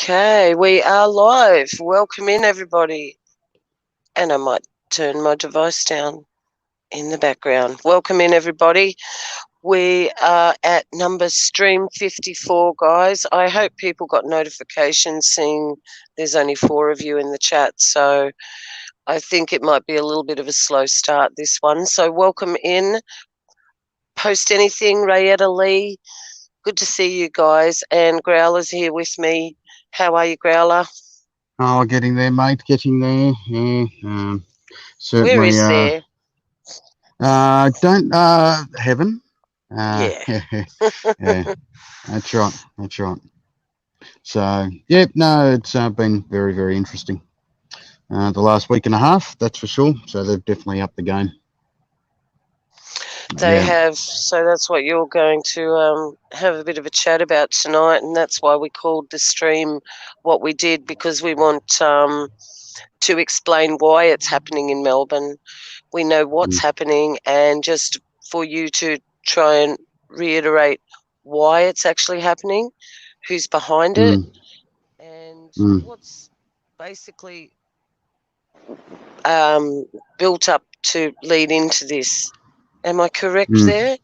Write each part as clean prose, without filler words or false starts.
Okay, we are live. Welcome in, everybody. And I might turn my device down in the background. Welcome in, everybody. We are at number stream 54, guys. I hope people got notifications seeing there's only 4 of you in the chat. So I think it might be a little bit of a slow start, this one. So welcome in. Post anything, Rayetta Lee. Good to see you guys. And Growler's here with me. How are you, Growler? Oh, getting there, mate. Getting there. Yeah. Certainly. Where is there? Don't heaven. Yeah. Yeah. That's right. That's right. So yeah, no, it's been very, very interesting. The last week and a half, that's for sure. So they've definitely upped the game. They have. So that's what you're going to have a bit of a chat about tonight, and that's why we called the stream what we did, because we want to explain why it's happening in Melbourne. We know what's happening, and just for you to try and reiterate why it's actually happening, who's behind it, and what's basically built up to lead into this. Am I correct there?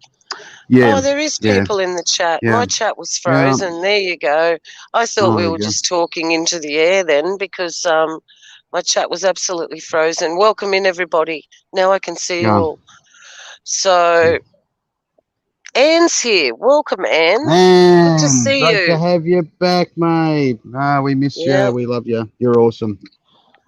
Yeah. Oh, there is people in the chat. Yeah. My chat was frozen. There you go. I thought we were just talking into the air then, because my chat was absolutely frozen. Welcome in, everybody. Now I can see you all. So Anne's here. Welcome, Anne. Good to see great you. to have you back, mate. We miss you. We love you. You're awesome.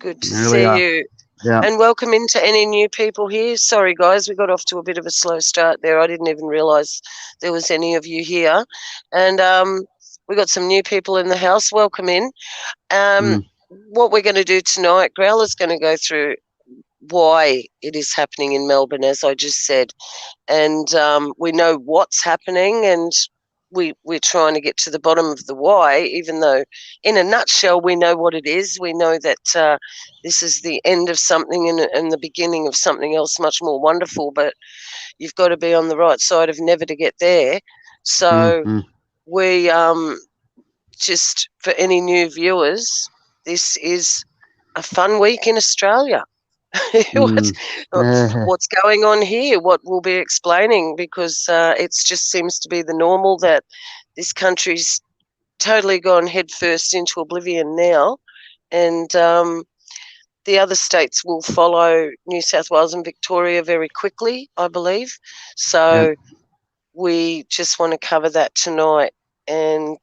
Good to see you. Yeah. And welcome into any new people here. Sorry, guys, we got off to a bit of a slow start there. I didn't even realise there was any of you here. And we got some new people in the house. Welcome in. What we're going to do tonight, Growler's going to go through why it is happening in Melbourne, as I just said. And we know what's happening, and we're trying to get to the bottom of the why, even though in a nutshell we know what it is. We know that this is the end of something and the beginning of something else much more wonderful, but you've got to be on the right side of never to get there. So we just, for any new viewers, this is a fun week in Australia. What's going on here, what we'll be explaining, because it just seems to be the normal that this country's totally gone headfirst into oblivion now, and the other states will follow New South Wales and Victoria very quickly, I believe. So we just want to cover that tonight, and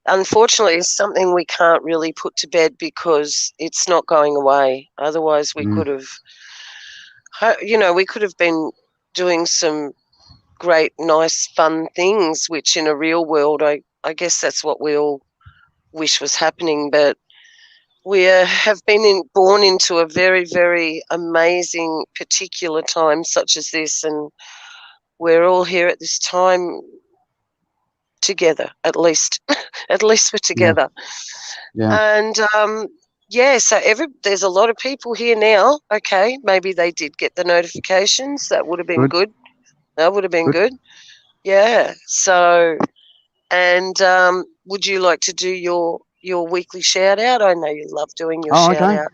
unfortunately, it's something we can't really put to bed because it's not going away. Otherwise, we could have, we could have been doing some great, nice, fun things, which in a real world, I guess that's what we all wish was happening. But we have been born into a very, very amazing particular time such as this, and we're all here at this time together, at least we're together. And so there's a lot of people here now. Okay, maybe they did get the notifications. That would have been good. That would have been good. Yeah. So, and would you like to do your weekly shout out? I know you love doing your shout out.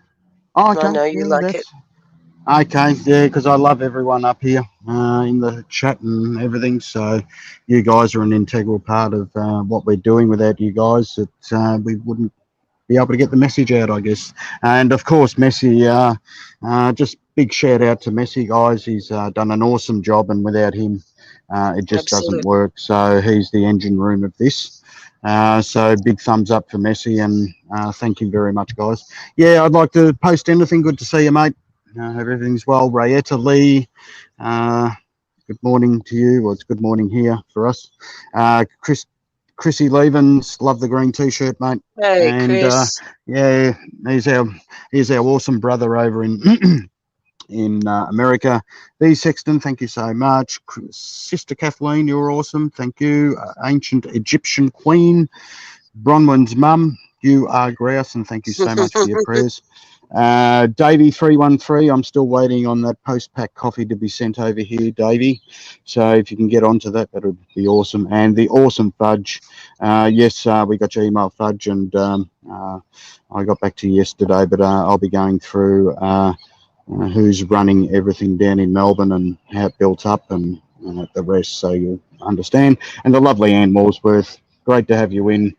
I know you like it. Okay, yeah, because I love everyone up here in the chat and everything. So you guys are an integral part of what we're doing. Without you guys, we wouldn't be able to get the message out, I guess. And of course, Messi, just big shout out to Messi, guys. He's done an awesome job, and without him, it just doesn't work. So he's the engine room of this. So big thumbs up for Messi, and thank you very much, guys. Yeah, I'd like to post anything. Good to see you, mate. Everything's well. Rayetta Lee, good morning to you. Well, it's good morning here for us. Chrissy Levens, love the green t-shirt, mate. Hey, and Chris. He's our awesome brother over in in America. B Sexton, thank you so much. Sister Kathleen, you're awesome. Thank you. Ancient Egyptian Queen, Bronwyn's mum, you are grouse, and thank you so much for your prayers. Davey 313, I'm still waiting on that post-pack coffee to be sent over here, Davey. So if you can get onto that, that would be awesome. And the awesome fudge. Yes, we got your email, fudge, and I got back to you yesterday, but I'll be going through who's running everything down in Melbourne and how it built up and the rest, so you'll understand. And the lovely Anne Morsworth, great to have you in.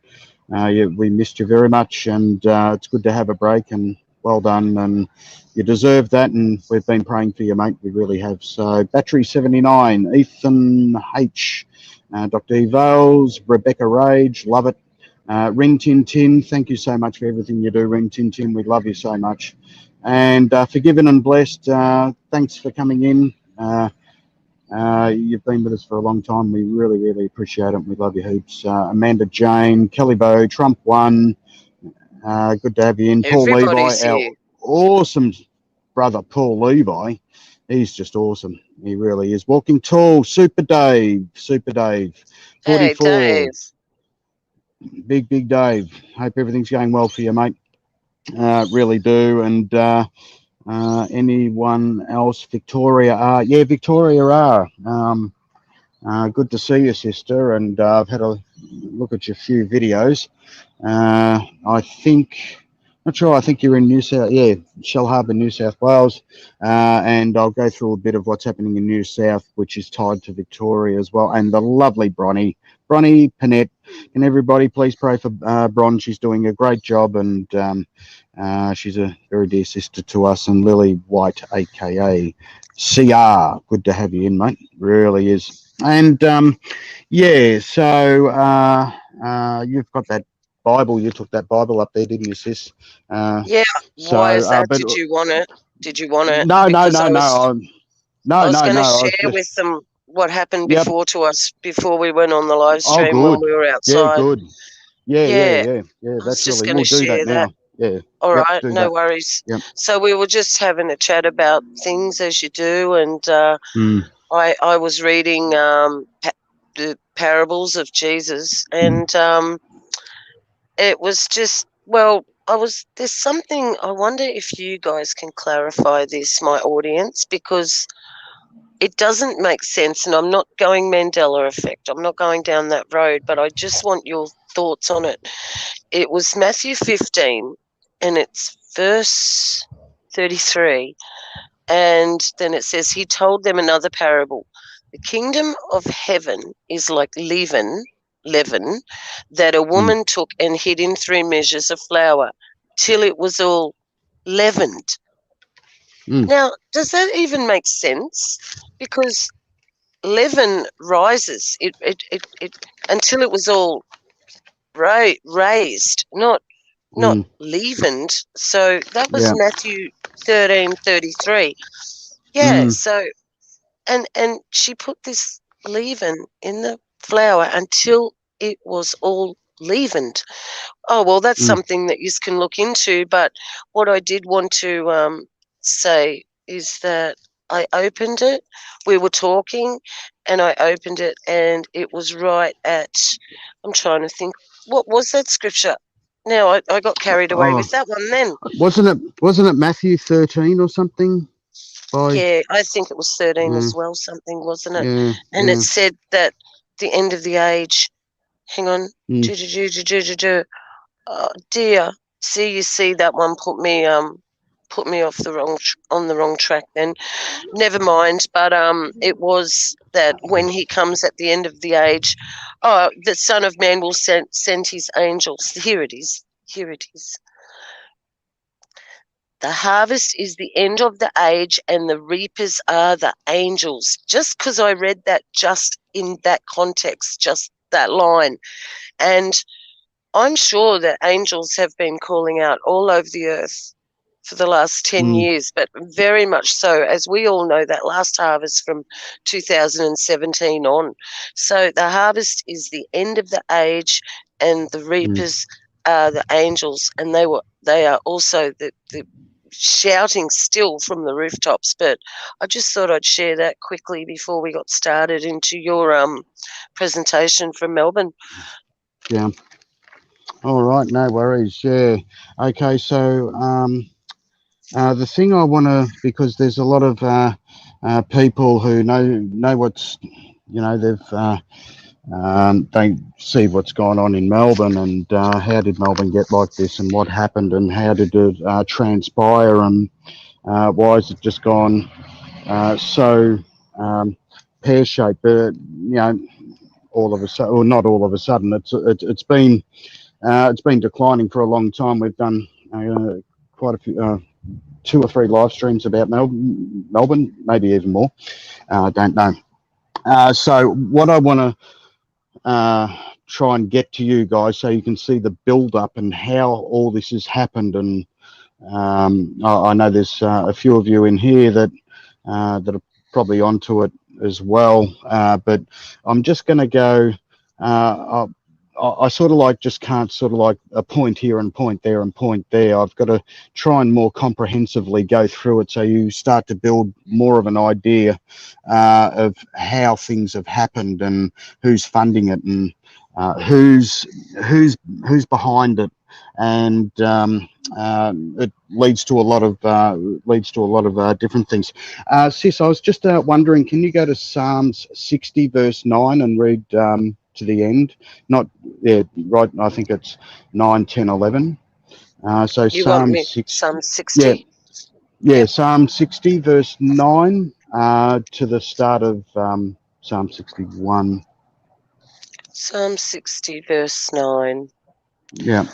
We missed you very much, and it's good to have a break, and well done, and you deserve that, and we've been praying for you, mate. We really have. So Battery 79, Ethan H, Dr. E. Vales, Rebecca Rage, love it. Rin Tin Tin, thank you so much for everything you do, Rin Tin Tin. We love you so much. And Forgiven and Blessed, thanks for coming in. You've been with us for a long time. We really, really appreciate it. We love you heaps. Amanda Jane, Kelly Bow, Trump One. Good to have you in. Paul Everybody's Levi, our here. awesome brother, Paul Levi. He's just awesome. He really is. Walking Tall, Super Dave, 44. Hey, Dave. Big Dave. Hope everything's going well for you, mate. Really do. And anyone else? Victoria R. Yeah, Victoria R. Good to see you, sister. And I've had a look at your few videos. I think, not sure, I think you're in Shell Harbour, New South Wales. And I'll go through a bit of what's happening in New South, which is tied to Victoria as well. And the lovely Bronnie Panette. And everybody, please pray for Bron. She's doing a great job, and she's a very dear sister to us. And Lily White, aka CR, good to have you in, mate. Really is. And yeah, so you've got that Bible. You took that Bible up there, didn't you, sis? Yeah. So, Why is that? but Did you want it? Did you want it? no, Because I was going to I was share just, with them what happened yep. before we went on the live Oh, stream when good. we were Yeah, outside. good. Yeah. I was That's just really. going to We'll do share that now. Yeah. All Yep, right, do no that. worries. Yep. So we were just having a chat about things as you do, and I was reading the parables of Jesus, and it was just, well, there's something, I wonder if you guys can clarify this, my audience, because it doesn't make sense, and I'm not going Mandela effect. I'm not going down that road, but I just want your thoughts on it. It was Matthew 15, and it's verse 33, and then it says, he told them another parable. The kingdom of heaven is like leaven that a woman took and hid in 3 measures of flour till it was all leavened. Now, does that even make sense? Because leaven rises it until it was all raised, not leavened. So that was Matthew 13:33. Yeah. So and she put this leaven in the flour until it was all leavened. Oh, well, that's something that you can look into. But what I did want to say is that I opened it. We were talking, and I opened it, and it was right at, I'm trying to think, what was that scripture? Now, I got carried away with that one then. Wasn't it Matthew 13 or something? Yeah, I think it was 13 as well, something, wasn't it? And it said that the end of the age, hang on, oh dear. You see that one put me off on the wrong track then. Never mind, but it was that when he comes at the end of the age, the Son of Man will send his angels. Here it is. The harvest is the end of the age, and the reapers are the angels. Just because I read that just in that context, just that line. And I'm sure that angels have been calling out all over the earth for the last 10 years, but very much so, as we all know, that last harvest from 2017 on. So the harvest is the end of the age, and the reapers are the angels, and they are also the shouting still from the rooftops. But I just thought I'd share that quickly before we got started into your presentation from Melbourne. Yeah. All right, no worries. Yeah. Okay, so The thing I want to, because there's a lot of people who know what's, they see what's going on in Melbourne, and how did Melbourne get like this, and what happened, and how did it transpire, and why has it just gone so pear-shaped? But all of a sudden, or not all of a sudden, it's been declining for a long time. We've done quite a few. 2 or 3 live streams about Melbourne, maybe even more. Don't know. So what I want to try and get to you guys, so you can see the build up and how all this has happened. And I know there's a few of you in here that are probably onto it as well. But I'm just going to go. I sort of like just can't sort of like a point here and point there and point there. I've got to try and more comprehensively go through it, so you start to build more of an idea of how things have happened and who's funding it, and who's behind it, and it leads to a lot of different things. Sis, I was just wondering, can you go to Psalms 60 verse 9 and read to the end? Not right. I think it's 9, 10, 11. So You Psalm want me 6. Psalm 60? Yeah. Yep. Psalm 60 verse 9 to the start of Psalm 61. Psalm 60 verse 9. Yeah.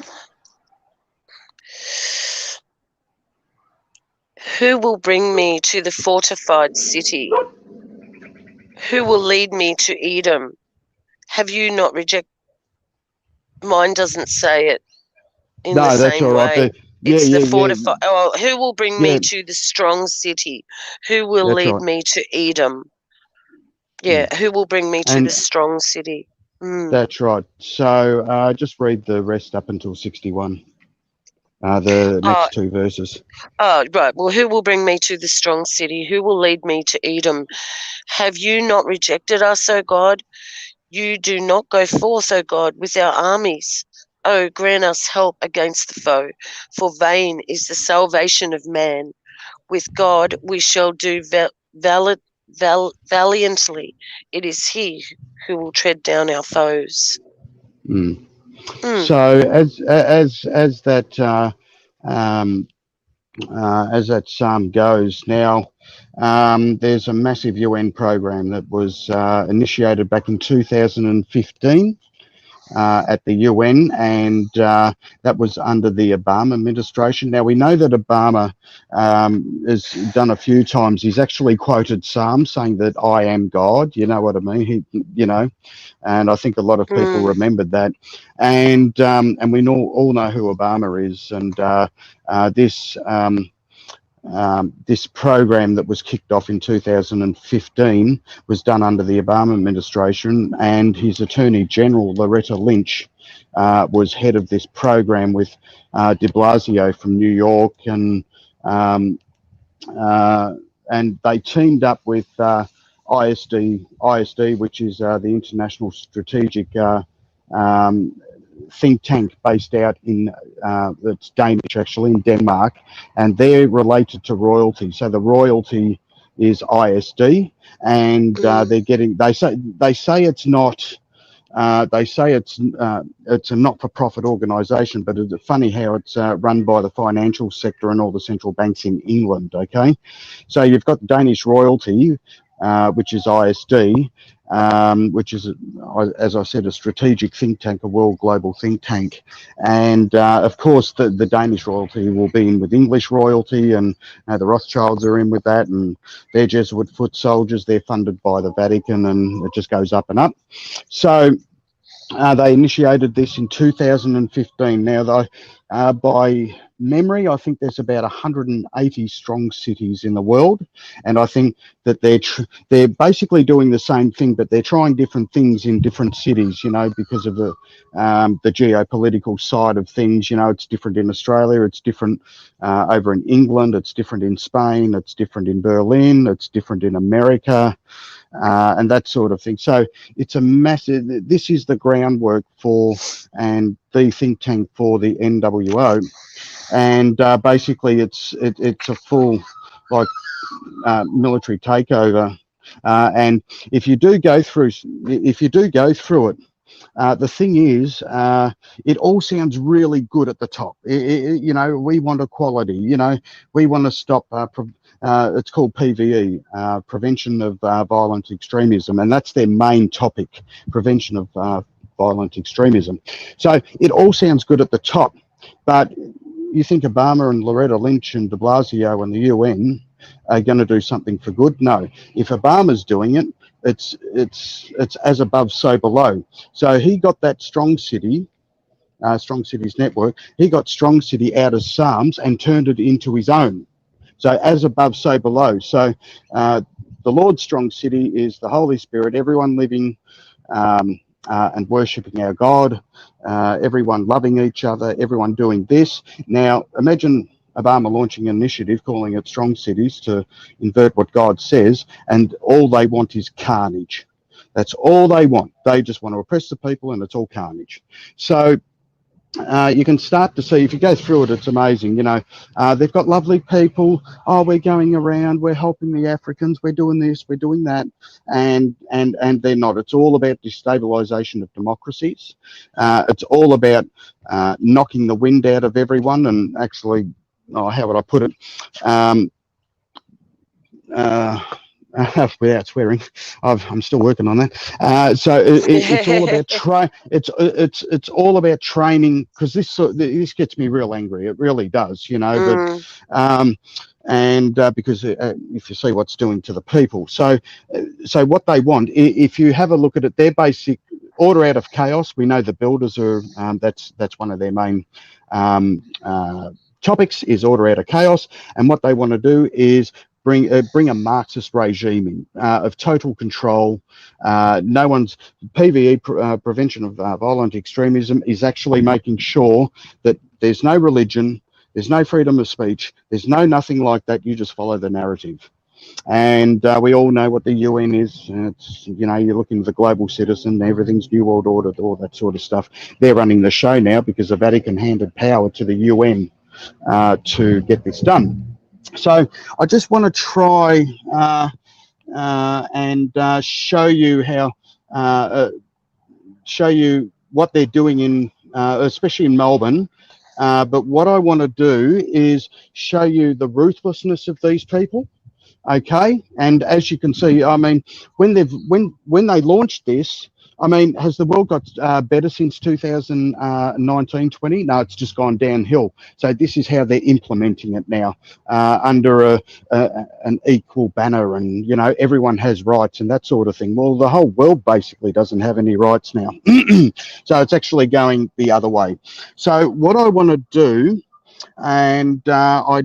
Who will bring me to the fortified city? Who will lead me to Edom? Have you not rejected? Mine doesn't say it in the No, that's same all right. way. Yeah, It's the yeah, yeah, fortified. Oh, who will bring me yeah. to the strong city? Who will That's lead right. me to Edom? Yeah, who will bring me to the And strong city? that's right. So just read the rest up until 61. The Oh, next 2 verses. right. Well, who will bring me to the strong city? Who will lead me to Edom? Have you not rejected us, O God? You do not go forth, O God, with our armies. Oh, grant us help against the foe, for vain is the salvation of man. With God we shall do valiantly. It is He who will tread down our foes. Mm. So as that psalm goes now, there's a massive UN program that was initiated back in 2015 at the UN, and that was under the Obama administration. Now, we know that Obama has done a few times. He's actually quoted Psalms saying that I am God. You know what I mean? And I think a lot of people remembered that. And we all know who Obama is. And this program that was kicked off in 2015 was done under the Obama administration, and his Attorney General, Loretta Lynch, was head of this program with de Blasio from New York, and they teamed up with ISD, which is the International Strategic think tank based out in that's Danish, actually, in Denmark, and they're related to royalty. So the royalty is ISD, and they say it's not. They say it's a not-for-profit organisation, but it's funny how it's run by the financial sector and all the central banks in England. Okay, so you've got Danish royalty, which is ISD, which is, as I said, a strategic think tank, a world global think tank. And of course, the Danish royalty will be in with English royalty, and the Rothschilds are in with that, and they're Jesuit foot soldiers. They're funded by the Vatican, and it just goes up and up. So they initiated this in 2015. Now, by memory, I think there's about 180 strong cities in the world, and I think that they're basically doing the same thing, but they're trying different things in different cities. Because of the geopolitical side of things. It's different in Australia, it's different over in England, it's different in Spain, it's different in Berlin, it's different in America. And that sort of thing. So it's a massive, this is the groundwork for, and the think tank for the NWO. and basically it's a full like military takeover. And if you do go through it, the thing is, it all sounds really good at the top. You know, we want equality. You know, we want to stop. It's called PVE, prevention of violent extremism, and that's their main topic: prevention of violent extremism. So it all sounds good at the top, but you think Obama and Loretta Lynch and De Blasio and the UN are going to do something for good? No. If Obama's doing it, it's as above, so below. So he got that Strong Cities network. He got Strong City out of Psalms and turned it into his own. So as above, so below. So the Lord's Strong City is the Holy Spirit, everyone living and worshipping our God, everyone loving each other, everyone doing this. Now, imagine Obama launching an initiative calling it Strong Cities to invert what God says, and all they want is carnage. That's all they want. They just want to oppress the people, and it's all carnage. So you can start to see, if you go through it, it's amazing. You know, they've got lovely people. Oh, we're going around, we're helping the Africans, we're doing this, we're doing that, and they're not. It's all about destabilization of democracies. It's all about knocking the wind out of everyone, and actually, how would I put it? Without swearing, I'm still working on that. So it's all about it's all about training, because this gets me real angry. It really does, you know. That and because if you see what's doing to the people, so what they want, if you have a look at it, their basic order out of chaos. We know the builders are that's one of their main topics, is order out of chaos, and what they want to do is bring a Marxist regime in of total control. No one's PVE, prevention of violent extremism, is actually making sure that there's no religion, there's no freedom of speech, there's no nothing like that. You just follow the narrative. And we all know what the UN is. It's, you know, you're looking at the global citizen, everything's New World Order, all that sort of stuff. They're running the show now because the Vatican handed power to the UN to get this done. So I just want to try and show you how, show you what they're doing in, especially in Melbourne. But what I want to do is show you the ruthlessness of these people. Okay, and as you can see, I mean, when they launched this, I mean, has the world got better since 2019-20? No, it's just gone downhill. So this is how they're implementing it now, under an equal banner, and, you know, everyone has rights and that sort of thing. Well, the whole world basically doesn't have any rights now. So it's actually going the other way. So what I want to do, and I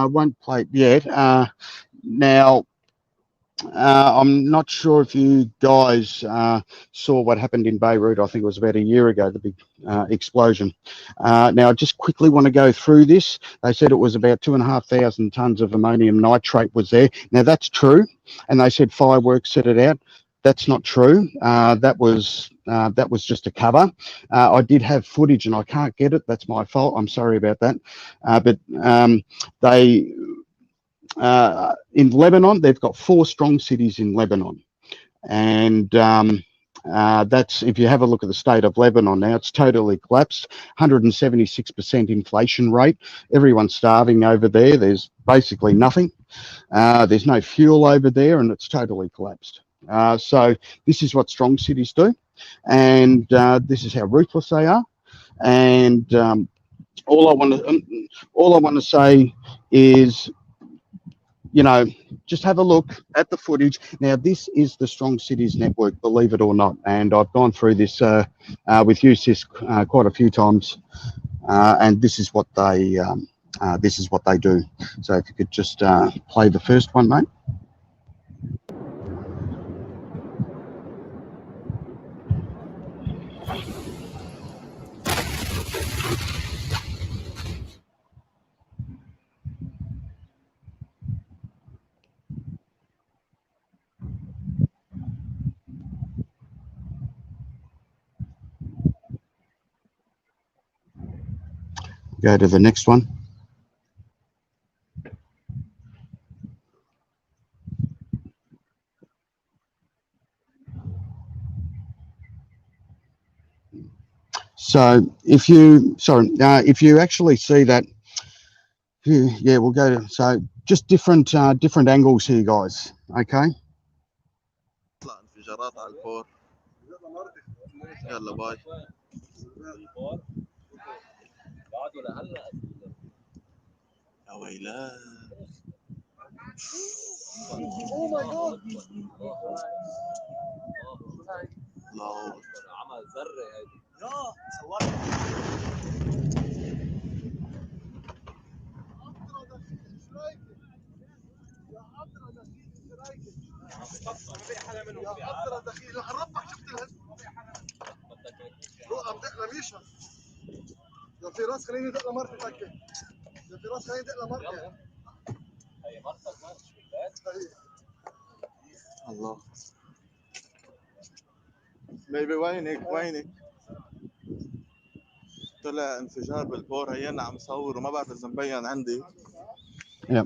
won't play it yet. Now, I'm not sure if you guys saw what happened in Beirut. I think it was about a year ago, the big explosion. Now, I just quickly want to go through this. They said it was about 2,500 tons of ammonium nitrate was there. Now, that's true. And they said fireworks set it out. That's not true. That was just a cover. I did have footage and I can't get it. That's my fault. I'm sorry about that. But they... in Lebanon, they've got 4 strong cities in Lebanon, and that's, if you have a look at the state of Lebanon now, it's totally collapsed. 176% inflation rate. Everyone's starving over there. There's basically nothing. There's no fuel over there, and it's totally collapsed. So this is what strong cities do, and this is how ruthless they are. And all I want to say is, you know, just have a look at the footage. Now, this is the Strong Cities Network, believe it or not, and I've gone through this with you, Sis, quite a few times, and this is what they do. So, if you could just play the first one, mate. Go to the next one. So if you, if you actually see that, yeah, we'll go to, so just different angles here, guys. Okay. انفجارات على الفور. يلا باي. يا ويلاه. الله. عمل ذره هذه. يا صورت. في راس خليني دق لمرتي تكي. في راس خليني دق لمرتي. هي مرتك ماشي. الله. بيبي وينك؟ طلع انفجار بالبور. هي انا عم صور وما بعرف اذا مبين عندي. Yeah.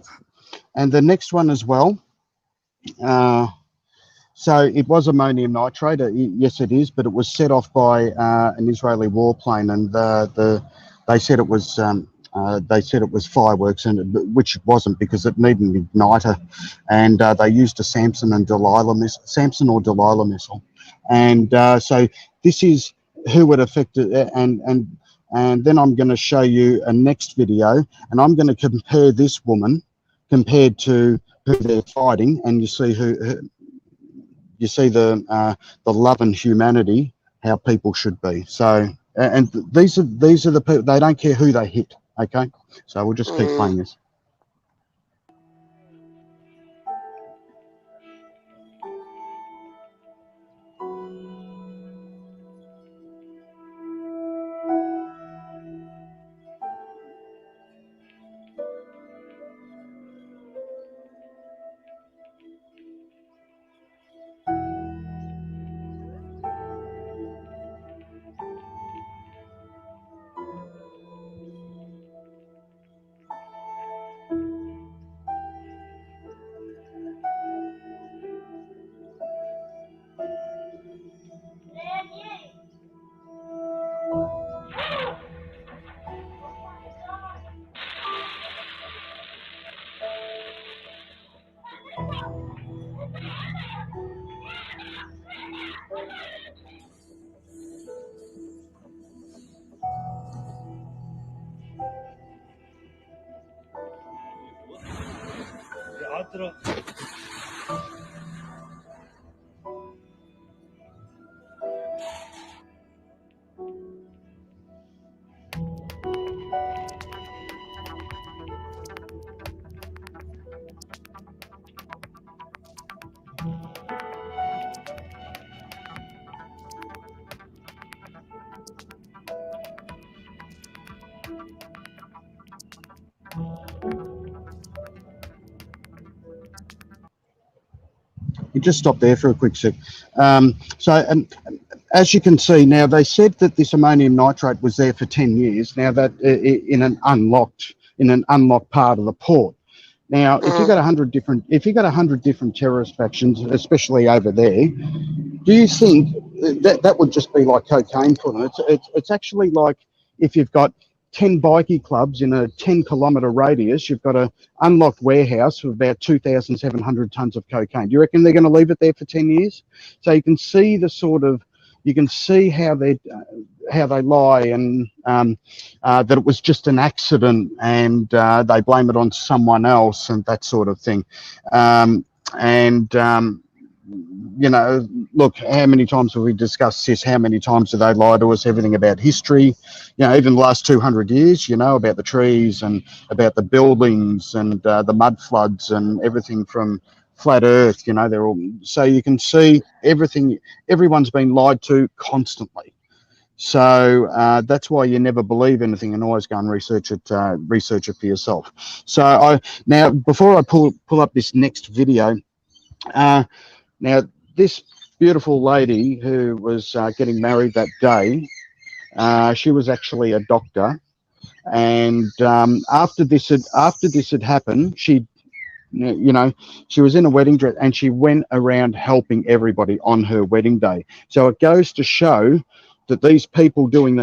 And the next one as well. So it was ammonium nitrate. Yes, it is, but it was set off by an Israeli warplane, and they said it was fireworks, and which it wasn't, because it needed an igniter, and they used a Samson or Delilah missile, and so this is who it affected, and then I'm going to show you a next video, and I'm going to compare this woman compared to who they're fighting, and you see you see the love and humanity, how people should be. So, and these are the people, they don't care who they hit. Okay, so we'll just keep playing this. You just stop there for a quick sec. As you can see now, they said that this ammonium nitrate was there for 10 years. Now that in an unlocked part of the port. Now, if you got 100 different terrorist factions, especially over there, do you think that would just be like cocaine for them? It's actually like if you've got 10 bikie clubs in a 10-kilometre radius, you've got an unlocked warehouse of about 2,700 tonnes of cocaine. Do you reckon they're going to leave it there for 10 years? So you can see the sort of, you can see how they lie, and that it was just an accident, and they blame it on someone else and that sort of thing. You know, look, how many times have we discussed this? How many times do they lie to us? Everything about history, you know, even the last 200 years, you know, about the trees and about the buildings and the mud floods and everything from flat earth, you know, they're all, so you can see everything, everyone's been lied to constantly. So that's why you never believe anything, and always go and research it for yourself. So now, before I pull up this next video, now this beautiful lady who was getting married that day, she was actually a doctor, and after this had happened, she, you know, she was in a wedding dress and she went around helping everybody on her wedding day. So it goes to show that these people doing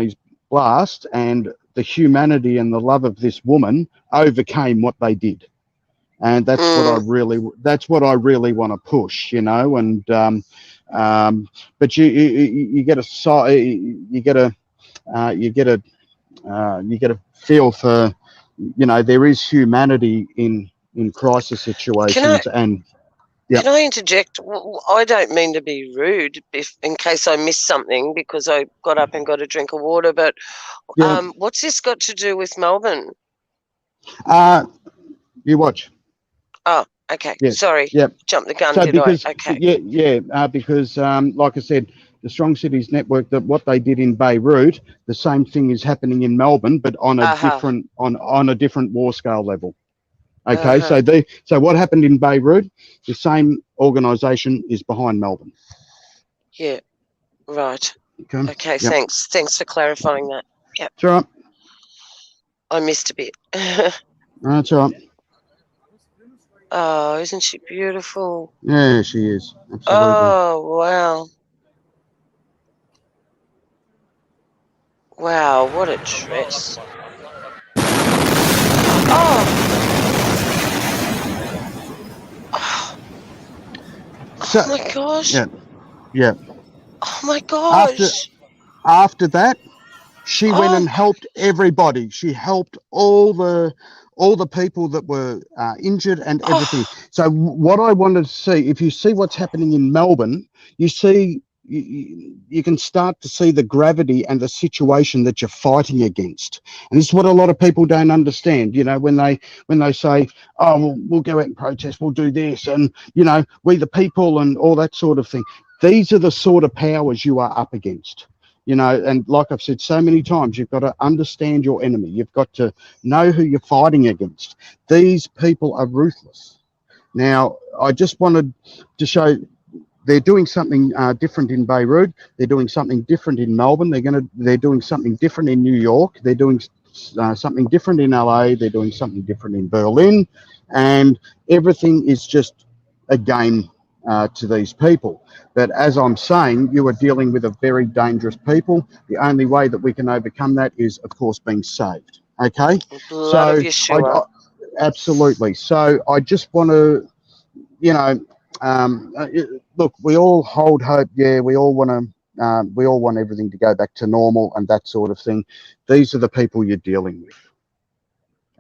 blast, and the humanity and the love of this woman overcame what they did. And that's what I really want to push, you know. And but you get a feel for, you know, there is humanity in crisis situations. And can I interject? I don't mean to be rude, in case I missed something, because I got up and got a drink of water. But what's this got to do with Melbourne? You watch. Oh, okay. Yes. Sorry. Yep. Jumped the gun, because, I? Okay. Because like I said, the Strong Cities Network, that what they did in Beirut, the same thing is happening in Melbourne, but on a different on a different war scale level. Okay, so what happened in Beirut, the same organisation is behind Melbourne. Yeah. Right. Okay. Yep. Thanks. Thanks for clarifying that. Yep. It's all right. I missed a bit. That's all right. Oh, isn't she beautiful? Yeah, she is. Absolutely. Oh, wow. Wow, what a dress. Oh. Oh my gosh. Yeah. Oh my gosh. After that, she went and helped everybody. She helped all the people that were injured and everything. So what I wanted to see, if you see what's happening in Melbourne, you see, you can start to see the gravity and the situation that you're fighting against. And this is what a lot of people don't understand. You know, when they say, oh, we'll go out and protest, we'll do this, and, you know, we the people and all that sort of thing. These are the sort of powers you are up against. You know, and like I've said so many times, you've got to understand your enemy. You've got to know who you're fighting against. These people are ruthless. Now, I just wanted to show they're doing something different in Beirut. They're doing something different in Melbourne. They're doing something different in New York. They're doing something different in LA. They're doing something different in Berlin, and everything is just a game to these people. But as I'm saying, you are dealing with a very dangerous people. The only way that we can overcome that is, of course, being saved. Okay? Blood of Yeshua. Absolutely. So I just want to, you know, look, we all hold hope. Yeah, we all want everything to go back to normal and that sort of thing. These are the people you're dealing with.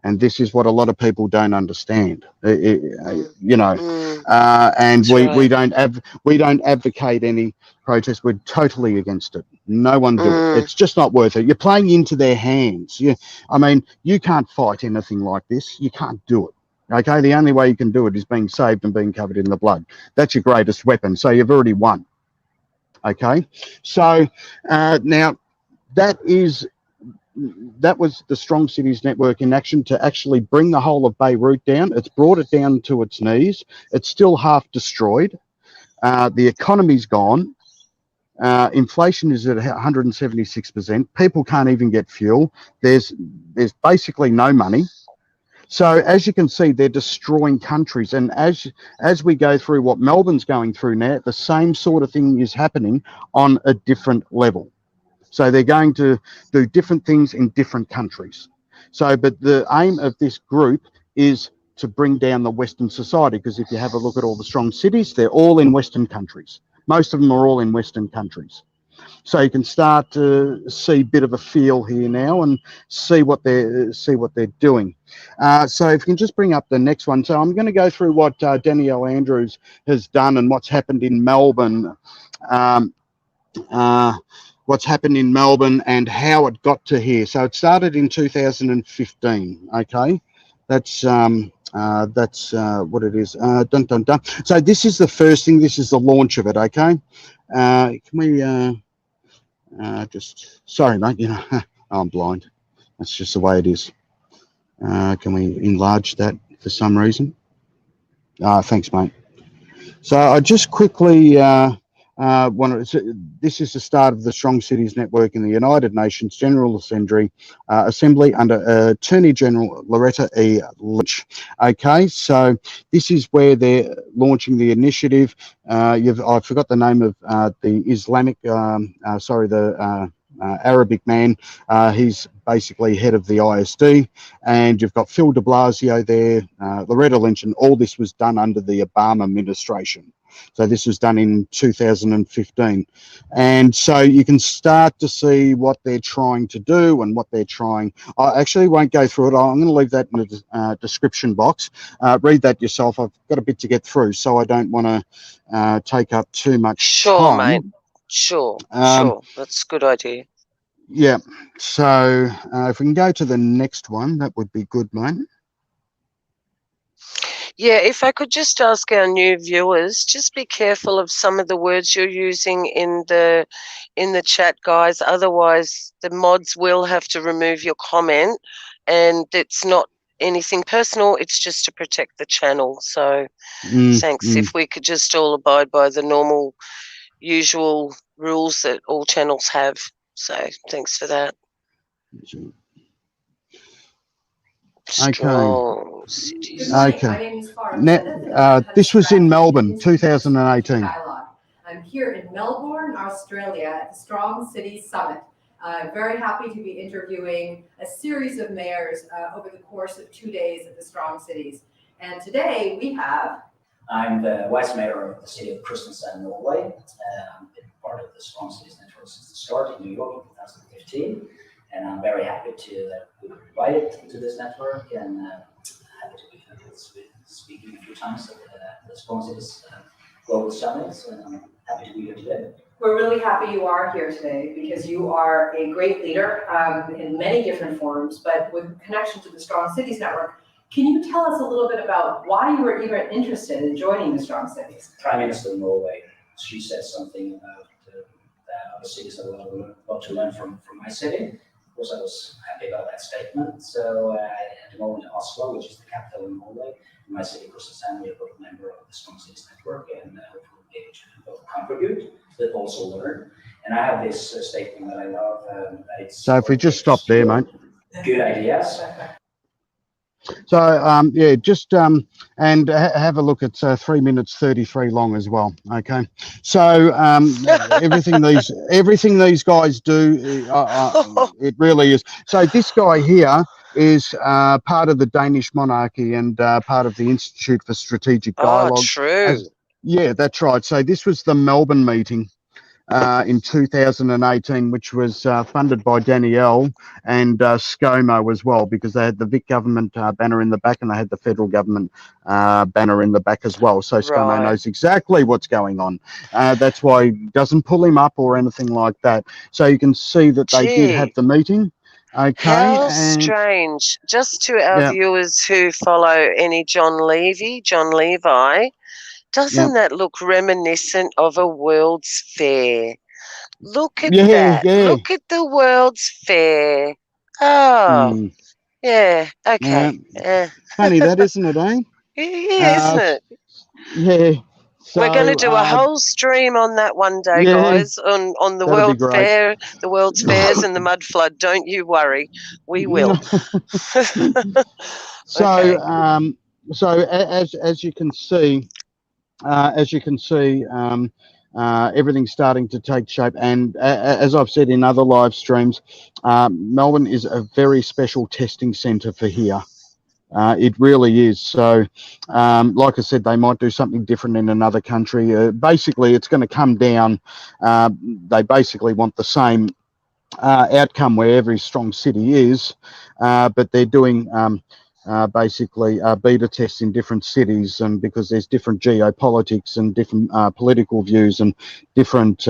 And this is what a lot of people don't understand, you know. And we don't advocate any protest. We're totally against it. No one do it. It's just not worth it. You're playing into their hands. I mean, you can't fight anything like this. You can't do it. Okay, the only way you can do it is being saved and being covered in the blood. That's your greatest weapon. So you've already won. Okay, so now that was the Strong Cities Network in action to actually bring the whole of Beirut down. It's brought it down to its knees. It's still half destroyed. The economy's gone. Inflation is at 176%. People can't even get fuel. There's basically no money. So as you can see, they're destroying countries. And as we go through what Melbourne's going through now, the same sort of thing is happening on a different level. So they're going to do different things in different countries. So, but the aim of this group is to bring down the Western society, because if you have a look at all the strong cities, they're all in Western countries. Most of them are all in Western countries. So you can start to see a bit of a feel here now and see what they're doing. So if you can just bring up the next one. So I'm going to go through what Danielle Andrews has done and what's happened in Melbourne. What's happened in Melbourne and how it got to here. So it started in 2015. Okay, that's what it is. Dun, dun, dun. So this is the first thing. This is the launch of it. Okay, can we just, sorry mate, you know, I'm blind. That's just the way it is. Can we enlarge that for some reason? Thanks mate. So I just quickly this is the start of the Strong Cities Network in the United Nations General Assembly under Attorney General Loretta E. Lynch. Okay, so this is where they're launching the initiative. I forgot the name of the Islamic, Arabic man. He's basically head of the ISD, and you've got Phil de Blasio there, Loretta Lynch, and all this was done under the Obama administration. So this was done in 2015. And so you can start to see what they're trying to do and what they're trying. I actually won't go through it. I'm going to leave that in the description box. Read that yourself. I've got a bit to get through, so I don't want to take up too much Sure, time. mate. Sure, sure. That's a good idea. Yeah. So if we can go to the next one, that would be good, mate. Yeah, if I could just ask our new viewers, just be careful of some of the words you're using in the chat, guys. Otherwise, the mods will have to remove your comment, and it's not anything personal. It's just to protect the channel. So, thanks. If we could just all abide by the normal, usual rules that all channels have. So, thanks for that. Strong cities. Okay. This was in Melbourne, 2018. I'm here in Melbourne, Australia at the Strong Cities Summit. I'm very happy to be interviewing a series of mayors over the course of 2 days at the Strong Cities. And today we have... I'm the vice mayor of the city of Kristiansand, Norway. I've been part of the Strong Cities Network since the start in New York in 2015. And I'm very happy to be invited into this network, and happy to be speaking a few times at the Strong Cities Global Summits, and I'm happy to be here today. We're really happy you are here today because you are a great leader in many different forms, but with connection to the Strong Cities Network. Can you tell us a little bit about why you were even interested in joining the Strong Cities? Prime Minister of Norway, she said something about the other cities that were about to learn from my city. Of course, I was happy about that statement. So at the moment in Oslo, which is the capital of Norway, in my city, Kristiansand, we are both a member of the Strong Cities Network, and hopefully we'll be able to both contribute, but also learn. And I have this statement that I love. So if we just stop there, mate. Good ideas. So yeah, just and have a look at 3 minutes 33 long as well. Okay, so everything these guys do, it really is. So this guy here is part of the Danish monarchy and part of the Institute for Strategic Dialogue. Oh, true. Yeah, that's right. So this was the Melbourne meeting in 2018, which was funded by Danielle and ScoMo as well, because they had the Vic government banner in the back and they had the federal government banner in the back as well. So ScoMo knows exactly what's going on. That's why he doesn't pull him up or anything like that. So you can see that they did have the meeting. Okay. How strange. Just to our viewers who follow any John Levi, doesn't that look reminiscent of a World's Fair? Look at that. Look at the World's Fair. Oh, yeah. Okay. Funny that, isn't it, eh? Yeah, isn't it? Yeah. So, we're going to do a whole stream on that one day, guys, on the World's Fair, the World's Fairs and the mud flood. Don't you worry. We will. So, so as you can see, everything's starting to take shape, and as I've said in other live streams, Melbourne is a very special testing centre for here. It really is. So, like I said, they might do something different in another country. Basically, it's going to come down. They basically want the same outcome where every strong city is, but they're doing basically beta tests in different cities, and because there's different geopolitics and different political views and different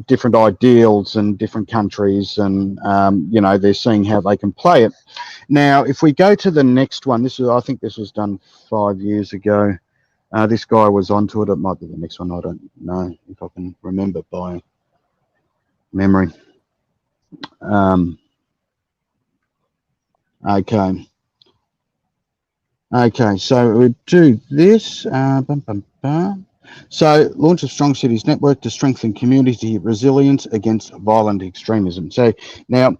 different ideals and different countries, and you know, they're seeing how they can play it. Now, if we go to the next one, I think this was done 5 years ago. This guy was onto it. It might be the next one. I don't know if I can remember by memory. Okay, so we do this. So, launch of Strong Cities Network to strengthen community resilience against violent extremism. So now,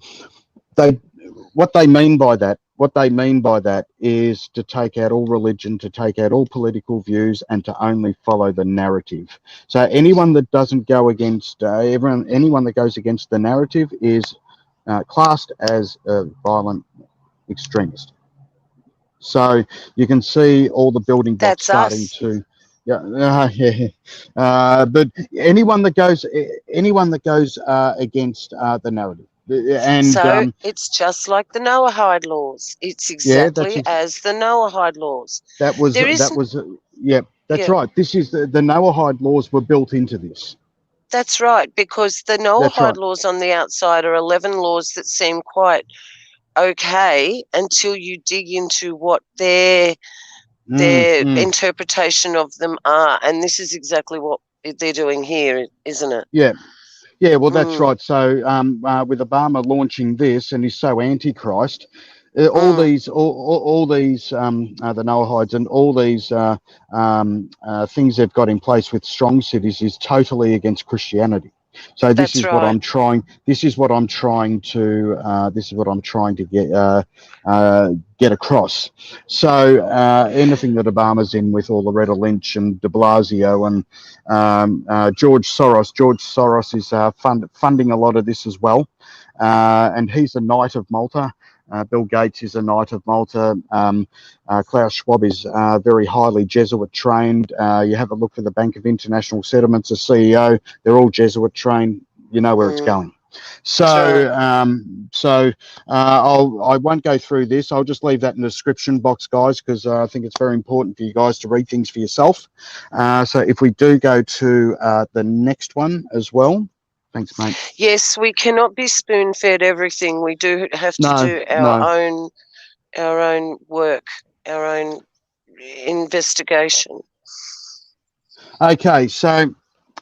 what they mean by that, what they mean by that is to take out all religion, to take out all political views, and to only follow the narrative. So anyone that doesn't go against anyone that goes against the narrative is classed as a violent extremist. So you can see all the building blocks That's starting us. to, but anyone that goes against the narrative, and So it's just like the Noahide laws. It's yeah, exactly as the Noahide laws. that was There is, yeah, that's yeah, right. This is the Noahide laws were built into this. that's right, because the That's Noahide right. laws on the outside are 11 laws that seem quite okay until you dig into what their interpretation of them are. And this is exactly what they're doing here, isn't it? Yeah. Yeah, well, that's right. So with Obama launching this, and he's so antichrist, all these the Noahides and all these things they've got in place with strong cities is totally against Christianity. So this That's is what right. I'm trying. This is what I'm trying to. Get across. So anything that Obama's in with all Loretta Lynch and De Blasio and George Soros is funding a lot of this as well, and he's a Knight of Malta. Bill Gates is a Knight of Malta. Klaus Schwab is very highly Jesuit trained. You have a look for the Bank of International Settlements, the CEO, they're all Jesuit trained. You know where it's going. So, I won't go through this. I'll just leave that in the description box, guys, because I think it's very important for you guys to read things for yourself. So if we do go to the next one as well. Thanks, mate. Yes, we cannot be spoon-fed everything. We do have to do our own work, our own investigation. Okay, so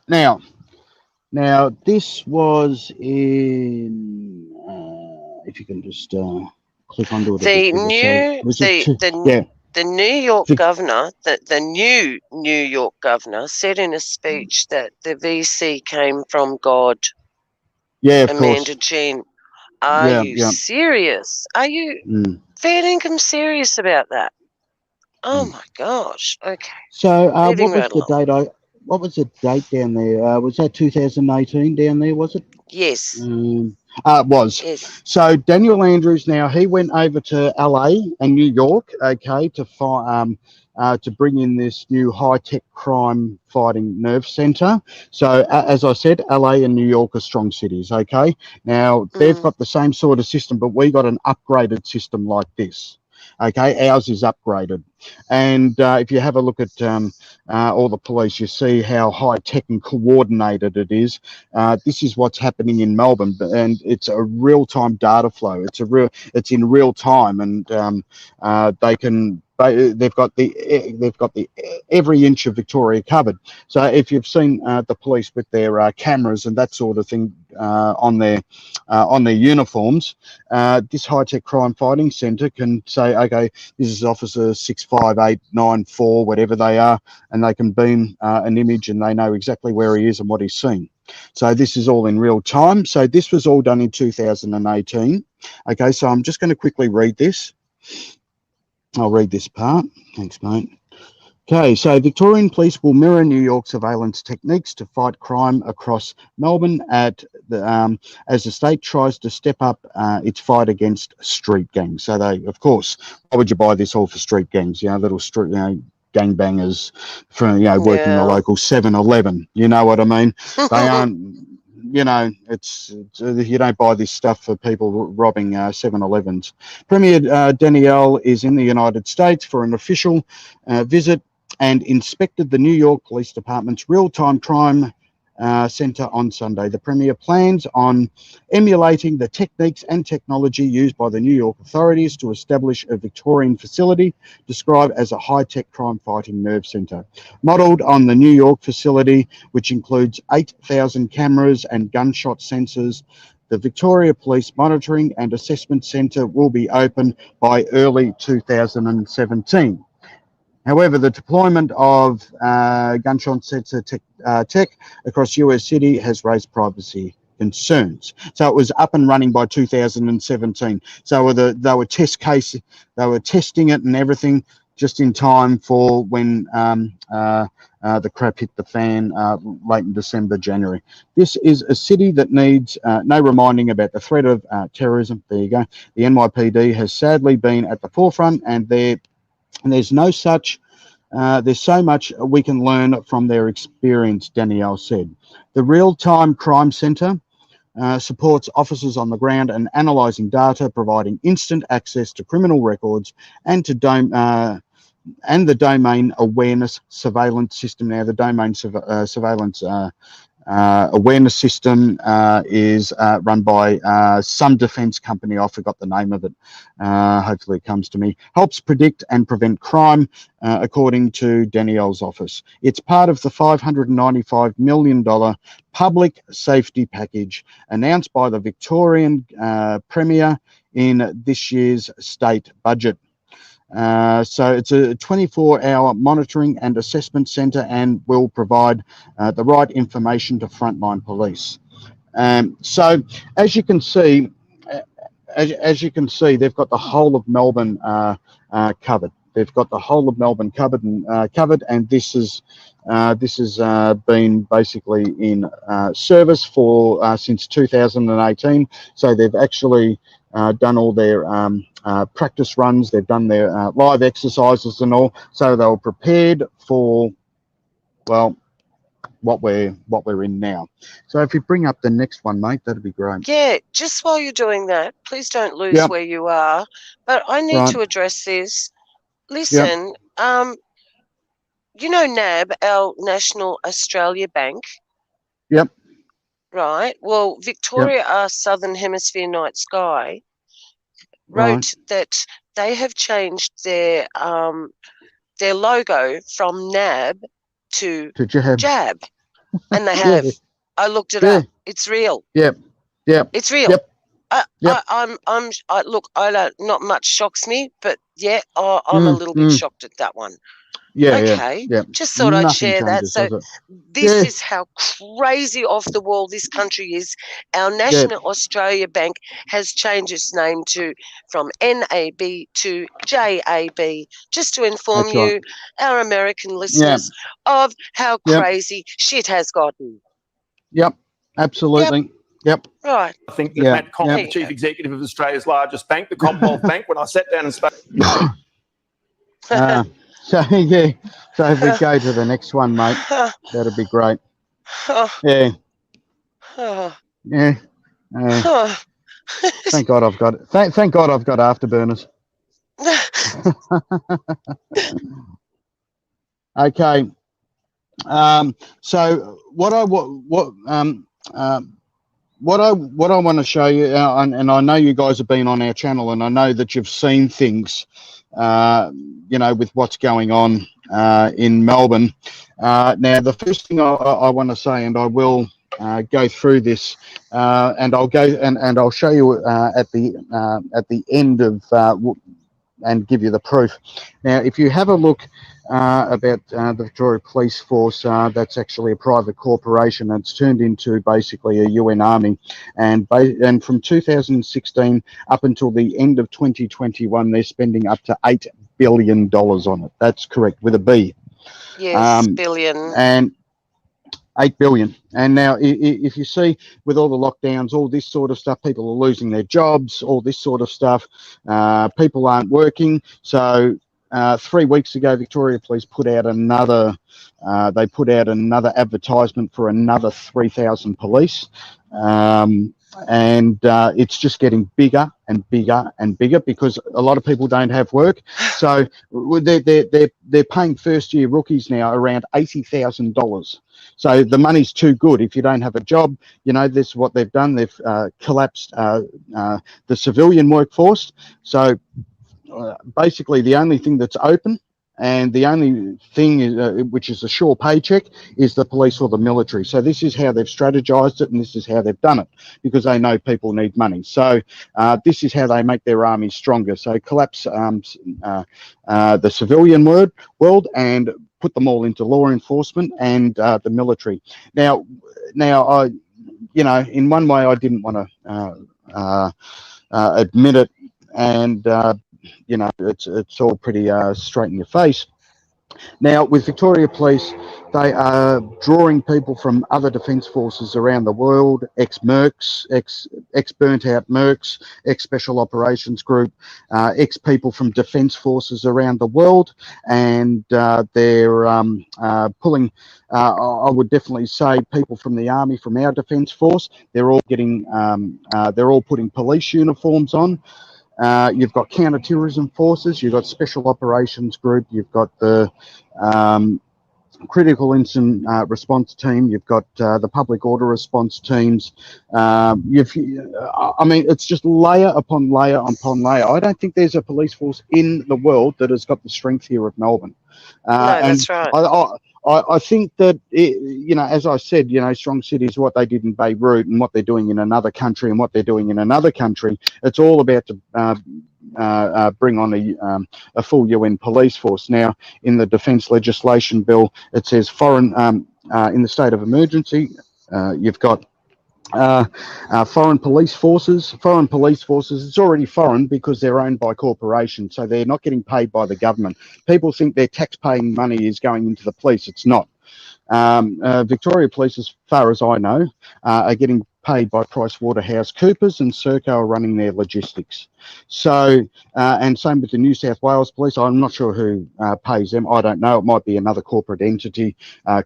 now this was in. If you can just click onto it. The New York governor, the new New York governor, said in a speech that the VC came from God. Yeah, of Amanda course. Jean, are you serious? Are you fair income serious about that? Oh my gosh! Okay. So what was the date? What was the date down there? Was that 2018 down there? Was it? Yes. It was. Yes. So Daniel Andrews, now he went over to LA and New York, okay, to bring in this new high-tech crime fighting nerve center. So as I said, LA and New York are strong cities, okay. Now they've got the same sort of system, but we got an upgraded system like this. Okay, ours is upgraded, and if you have a look at all the police, you see how high tech and coordinated it is. This is what's happening in Melbourne, and it's a real time data flow. It's in real time, and they've got the every inch of Victoria covered. So if you've seen the police with their cameras and that sort of thing on their uniforms, this high-tech crime fighting centre can say, okay, this is Officer 65894, whatever they are, and they can beam an image, and they know exactly where he is and what he's seen. So this is all in real time. So this was all done in 2018. Okay, so I'm just going to quickly read this. I'll read this part. Thanks, mate. Okay, so Victorian police will mirror New York surveillance techniques to fight crime across Melbourne as the state tries to step up its fight against street gangs. So they, of course, why would you buy this all for street gangs? Little street, gangbangers from working the local 7-Eleven. You know what I mean? They aren't. It's you don't buy this stuff for people robbing 7-Elevens. Premier Danielle is in the United States for an official visit and inspected the New York Police Department's real-time crime centre on Sunday. The Premier plans on emulating the techniques and technology used by the New York authorities to establish a Victorian facility described as a high-tech crime-fighting nerve centre. Modelled on the New York facility, which includes 8,000 cameras and gunshot sensors, the Victoria Police Monitoring and Assessment Centre will be open by early 2017. However, the deployment of gunshot sensor tech across US City has raised privacy concerns. So it was up and running by 2017. So they were testing it and everything just in time for when the crap hit the fan late in December, January. This is a city that needs no reminding about the threat of terrorism. There you go. The NYPD has sadly been at the forefront, and there's no such. There's so much we can learn from their experience, Danielle said. The Real-Time Crime Centre supports officers on the ground and analysing data, providing instant access to criminal records and to and the domain awareness surveillance system. Now, the domain surveillance awareness system is run by some defence company. I forgot the name of it. Hopefully it comes to me. Helps predict and prevent crime, according to Danielle's office. It's part of the $595 million public safety package announced by the Victorian Premier in this year's state budget. So it's a 24-hour monitoring and assessment centre and will provide the right information to frontline police. So as you can see, they've got the whole of Melbourne covered. They've got the whole of Melbourne covered, and this has been basically in service for since 2018. So they've actually done all their practice runs. They've done their live exercises and all. So they were prepared for, well, what we're in now. So if you bring up the next one, mate, that'd be great. Yeah, just while you're doing that, please don't lose where you are. But I need to address this. Listen, you know NAB, our National Australia Bank? Yep. Right. Well, Victoria, our Southern Hemisphere Night Sky, wrote that they have changed their logo from NAB to JAB. And they have. I looked it up. It's real. Yep. It's real. Yep. Look, not much shocks me, but yeah, I'm a little bit shocked at that one. Just thought I'd share that. So this is how crazy off the wall this country is. Our National Australia Bank has changed its name from NAB to JAB, just to inform our American listeners, of how crazy shit has gotten. Yep, absolutely. Yep. Right. I think that Matt Comp, the Chief Executive of Australia's largest bank, the Commonwealth Bank, when I sat down and spoke. So if we go to the next one, mate, that'd be great. Thank God I've got it. Thank God I've got afterburners. Okay. So what I want to show you, and I know you guys have been on our channel, and I know that you've seen things, with what's going on in Melbourne. Now, the first thing I want to say, and I will go through this, and I'll go and I'll show you at the end of and give you the proof. Now, if you have a look about the Victoria Police Force, that's actually a private corporation. It's turned into basically a UN army, and from 2016 up until the end of 2021, they're spending up to $8 billion on it. That's correct, with a B. Yes, billion. And 8 billion. And now, if you see with all the lockdowns, all this sort of stuff, people are losing their jobs, all this sort of stuff. People aren't working. So 3 weeks ago, Victoria Police put out another advertisement for another 3,000 police. And it's just getting bigger and bigger and bigger because a lot of people don't have work. So they're paying first-year rookies now around $80,000. So the money's too good. If you don't have a job, this is what they've done. They've collapsed the civilian workforce. So basically the only thing that's open and the only thing is, which is a sure paycheck, is the police or the military. So this is how they've strategized it, and this is how they've done it, because they know people need money. So this is how they make their army stronger. So collapse the civilian world and put them all into law enforcement and the military. Now you know, in one way, I didn't want to admit it, and you know, it's all pretty straight in your face. Now, with Victoria Police, they are drawing people from other defence forces around the world, ex-mercs, ex-burnt-out mercs, ex-special operations group, ex-people from defence forces around the world, and they're pulling, I would definitely say, people from the Army, from our defence force. They're all getting, they're all putting police uniforms on. You've got counter-terrorism forces, you've got special operations group, you've got the critical incident response team, you've got the public order response teams. I mean, it's just layer upon layer upon layer. I don't think there's a police force in the world that has got the strength here of Melbourne. No, that's right. I think that, you know, as I said, you know, strong cities, what they did in Beirut and what they're doing in another country and what they're doing in another country, it's all about to bring on a full UN police force. Now, in the defence legislation bill, it says foreign, in the state of emergency, you've got foreign police forces. Foreign police forces, it's already foreign because they're owned by corporations, so they're not getting paid by the government. People think their tax-paying money is going into the police. It's not. Victoria Police, as far as I know, are getting paid by PricewaterhouseCoopers, and Serco are running their logistics. So, and same with the New South Wales Police. I'm not sure who pays them. I don't know. It might be another corporate entity.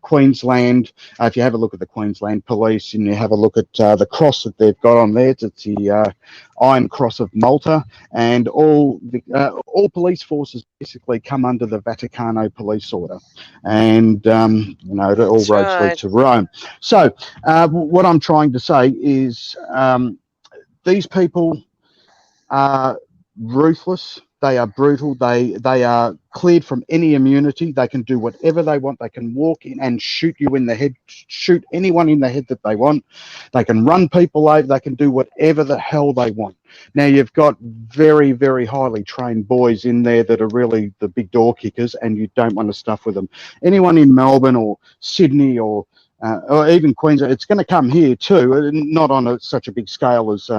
Queensland, if you have a look at the Queensland Police and you have a look at the cross that they've got on there, it's the Iron Cross of Malta, and all police forces basically come under the Vaticano police order, and you know, all roads lead to Rome. So what I'm trying to say is these people are ruthless. They are brutal. They are cleared from any immunity. They can do whatever they want. They can walk in and shoot you in the head, shoot anyone in the head that they want. They can run people over. They can do whatever the hell they want. Now, you've got very, very highly trained boys in there that are really the big door kickers, and you don't want to stuff with them. Anyone in Melbourne or Sydney or even Queensland, it's going to come here too, not on such a big scale as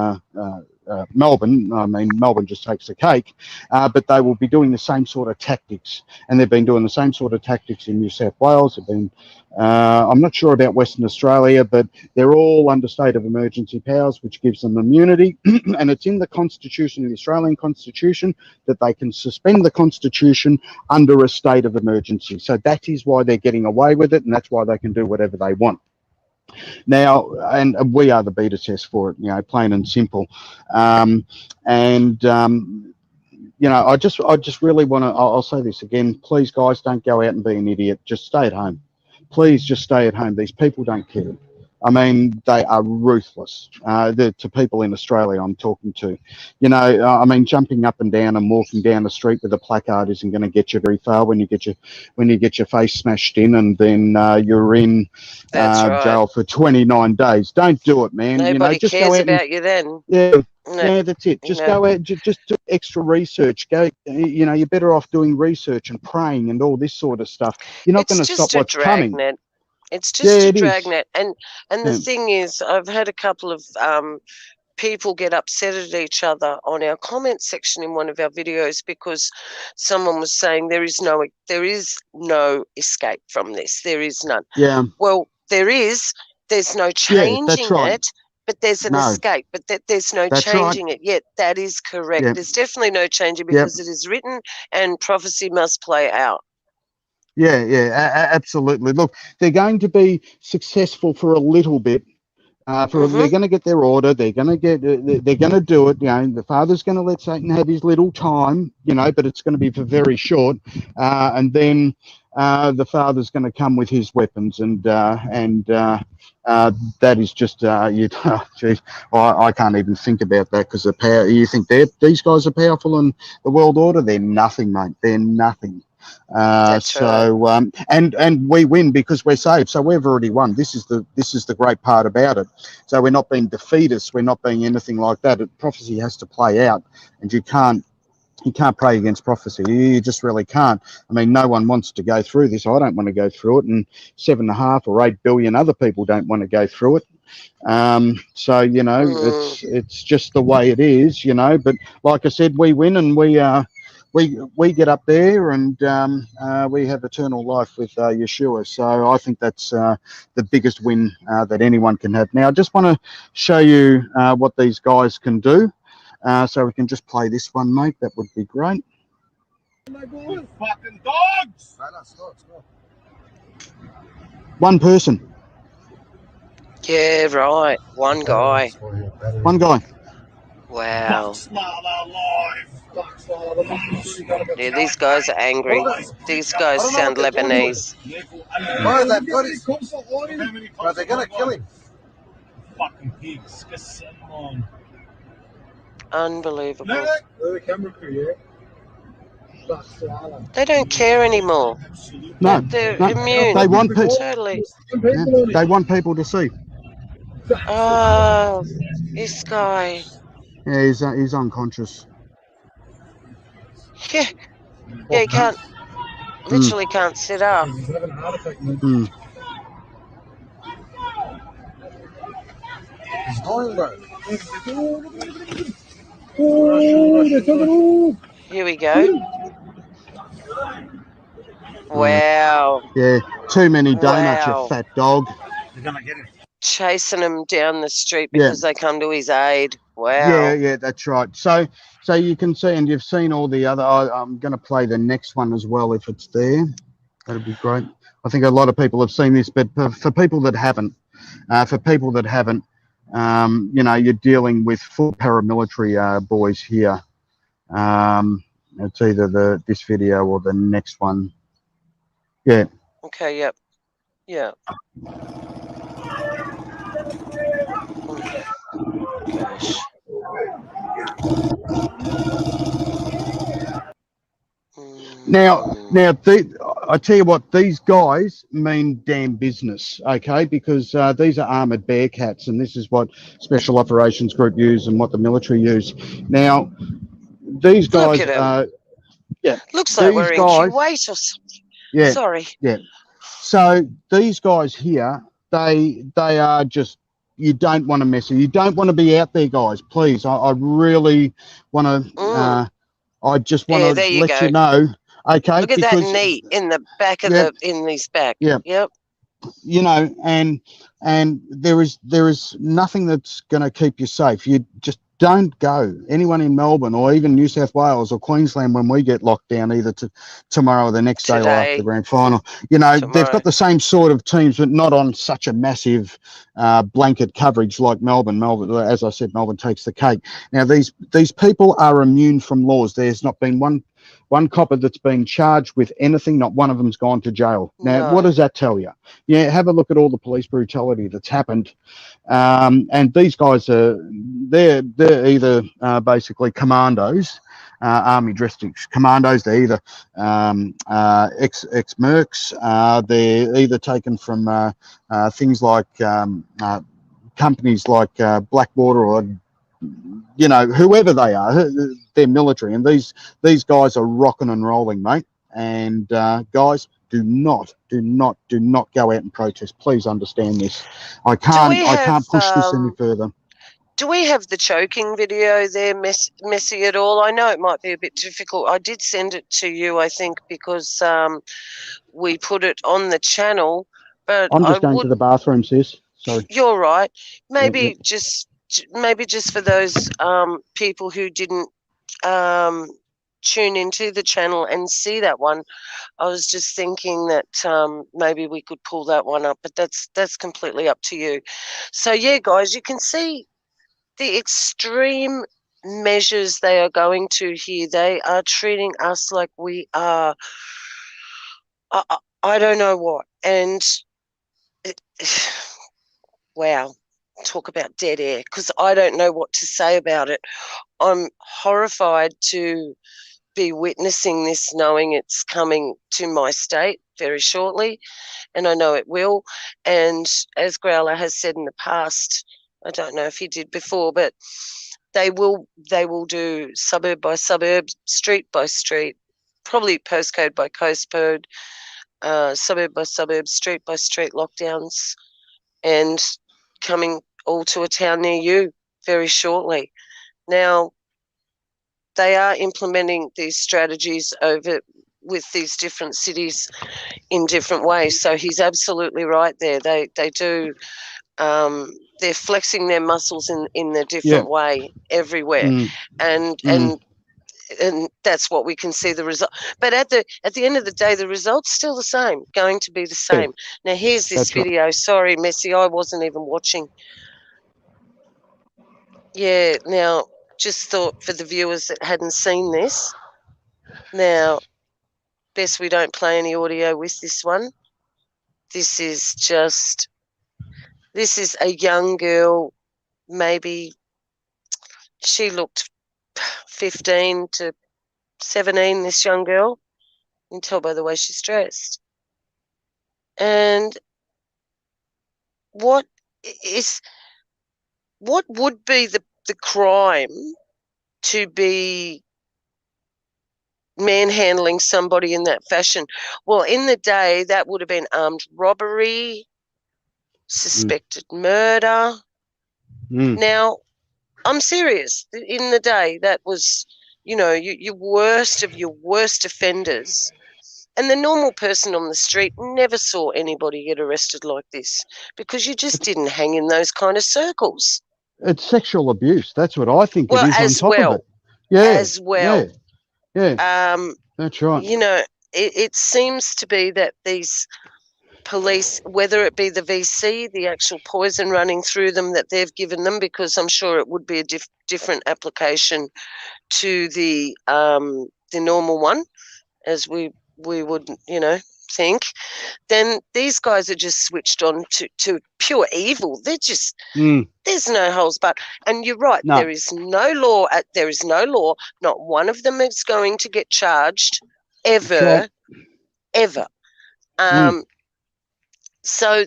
Melbourne. I mean, Melbourne just takes the cake, but they will be doing the same sort of tactics, and they've been doing the same sort of tactics in New South Wales. They've been, I'm not sure about Western Australia, but they're all under state of emergency powers, which gives them immunity, and it's in the Constitution, the Australian Constitution, that they can suspend the Constitution under a state of emergency. So that is why they're getting away with it, and that's why they can do whatever they want. Now, and we are the beta test for it, you know, plain and simple. You know, I just really want to, I'll say this again, please guys, don't go out and be an idiot. Just stay at home. Please just stay at home. These people don't care. I mean, they are ruthless. To people in Australia I'm talking to. You know, I mean, jumping up and down and walking down the street with a placard isn't going to get you very far when you get your face smashed in, and then you're in jail for 29 days. Don't do it, man. Nobody just cares go out about you then. Yeah. No. Yeah, that's it. Just go out, just do extra research. Go, you know, you're better off doing research and praying and all this sort of stuff. You're not going to stop what's coming. It's just a dragnet. And the thing is, I've had a couple of people get upset at each other on our comment section in one of our videos because someone was saying there is no escape from this. There is none. Yeah. Well, there is. There's no changing it. But there's an escape, but there's no changing it yet. That is correct. There's definitely no changing because it is written and prophecy must play out. Yeah, absolutely. Look, they're going to be successful for a little bit. They're going to get their order. They're going to do it. You know, the father's going to let Satan have his little time. You know, but it's going to be for very short. And then the father's going to come with his weapons, and that is just geez, I can't even think about that because the power. You think these guys are powerful in the world order? They're nothing, mate. They're nothing. So and we win because we're saved. So we've already won. This is the great part about it. So we're not being defeatists. We're not being anything like that. Prophecy has to play out, and you can't you can't pray against prophecy. You just really can't. I mean, no one wants to go through this. I don't want to go through it, and 7.5 or 8 billion other people don't want to go through it. So you know, it's just the way it is, you know. But like I said, we win, and we get up there, and we have eternal life with Yeshua. So I think that's the biggest win that anyone can have. Now, I just want to show you what these guys can do. So we can just play this one, mate. That would be great. You fucking dogs! One person. Yeah, right. One guy. One guy. Wow. Yeah, these guys are angry. These guys sound Lebanese. Oh, they've got his. But they're going to kill him. Fucking pigs. Just sit on. Unbelievable. The camera crew, yeah. They don't care anymore. No, They're no, immune. they want people. Totally. Yeah, they want people to see. Oh, this guy. Yeah, he's unconscious. Yeah, yeah, he can't. Literally can't sit up. He's having a heart attack, man. He's going, bro. Oh, they're coming. Here we go. Wow. Yeah, too many donuts, Wow. you fat dog. You're going to get him. Chasing him down the street because they come to his aid. Wow. Yeah, that's right. So you can see, and you've seen all the other. I'm going to play the next one as well if it's there. That'd be great. I think a lot of people have seen this, but for people that haven't, you know, you're dealing with full paramilitary boys here. It's either this video or the next one. Yeah. Okay, yep. Yeah. Gosh. Now, I tell you what, these guys mean damn business, okay? Because these are armoured bearcats, and this is what Special Operations Group use and what the military use. Now, these guys, Look at him. yeah, looks like we're in Kuwait or something. Yeah, sorry. Yeah. So these guys here, they are just. You don't want to mess it. You don't want to be out there, guys. Please, I really want to. I just want to let you know. Okay. Look at that knee in the back of in his back. Yeah. Yep. You know, and there is nothing that's going to keep you safe. You just don't go. Anyone in Melbourne or even New South Wales or Queensland, when we get locked down, either tomorrow or the next day or after the grand final, you know, they've got the same sort of teams, but not on such a massive blanket coverage like Melbourne. Melbourne, as I said, Melbourne takes the cake. Now, these people are immune from laws. There's not been one copper that's been charged with anything. Not one of them's gone to jail. Now, what does that tell you? Yeah, have a look at all the police brutality that's happened. And these guys they're either basically commandos, army dressed as commandos. They're either ex-mercs. They're either taken from things like companies like Blackwater or, you know, whoever they are, they're military, and these guys are rocking and rolling, mate. And guys, do not go out and protest. Please understand this. I can't push this any further. Do we have the choking video there, messy at all? I know it might be a bit difficult. I did send it to you, I think, because we put it on the channel. But I'm just going to the bathroom, sis. Sorry. You're right. Maybe just for those people who didn't tune into the channel and see that one, I was just thinking that maybe we could pull that one up, but that's completely up to you. So yeah, guys, you can see the extreme measures they are going to here. They are treating us like we are I don't know what. And wow, talk about dead air, because I don't know what to say about it. I'm horrified to be witnessing this, knowing it's coming to my state very shortly, and I know it will. And as Growler has said in the past, I don't know if he did before, but they will do suburb by suburb, street by street, probably postcode by postcode, suburb by suburb, street by street lockdowns, and coming all to a town near you very shortly. Now, they are implementing these strategies over with these different cities in different ways. So he's absolutely right there. They do. They're flexing their muscles in a different way everywhere, and that's what we can see the result. But at the end of the day, the result's still the same, going to be the same. Now, here's this video. Right. Sorry, Messi, I wasn't even watching. Yeah, now, just thought for the viewers that hadn't seen this. Now, best we don't play any audio with this one. This is a young girl, maybe she looked 15 to 17, this young girl. You can tell by the way she's dressed. And what would be the crime to be manhandling somebody in that fashion? Well, in the day, that would have been armed robbery, suspected murder. Now, I'm serious. In the day, that was, your worst of your worst offenders. And the normal person on the street never saw anybody get arrested like this because you just didn't hang in those kind of circles. It's sexual abuse. That's what I think it is on top of it. Yeah. As well. Yeah. That's right. It seems to be that these police, whether it be the VC, the actual poison running through them that they've given them, because I'm sure it would be a different application to the normal one, as we would, think, then these guys are just switched on to pure evil. They're just, there's no holes but. And you're right, no. There is no law. Not one of them is going to get charged ever. So,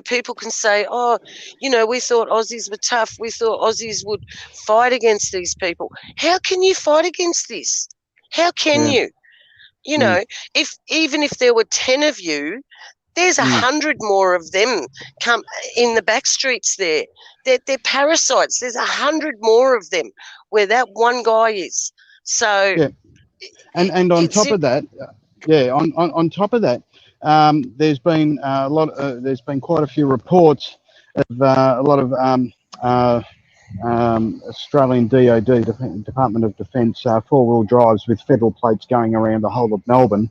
people can say, we thought Aussies were tough. We thought Aussies would fight against these people. How can you fight against this? How can you? Even if there were 10 of you, there's 100 more of them come in the back streets there. They're parasites. There's 100 more of them where that one guy is. So, and on top of that, on top of that, there's been there's been quite a few reports of a lot of Australian DOD, Department of Defence, four-wheel drives with federal plates going around the whole of Melbourne,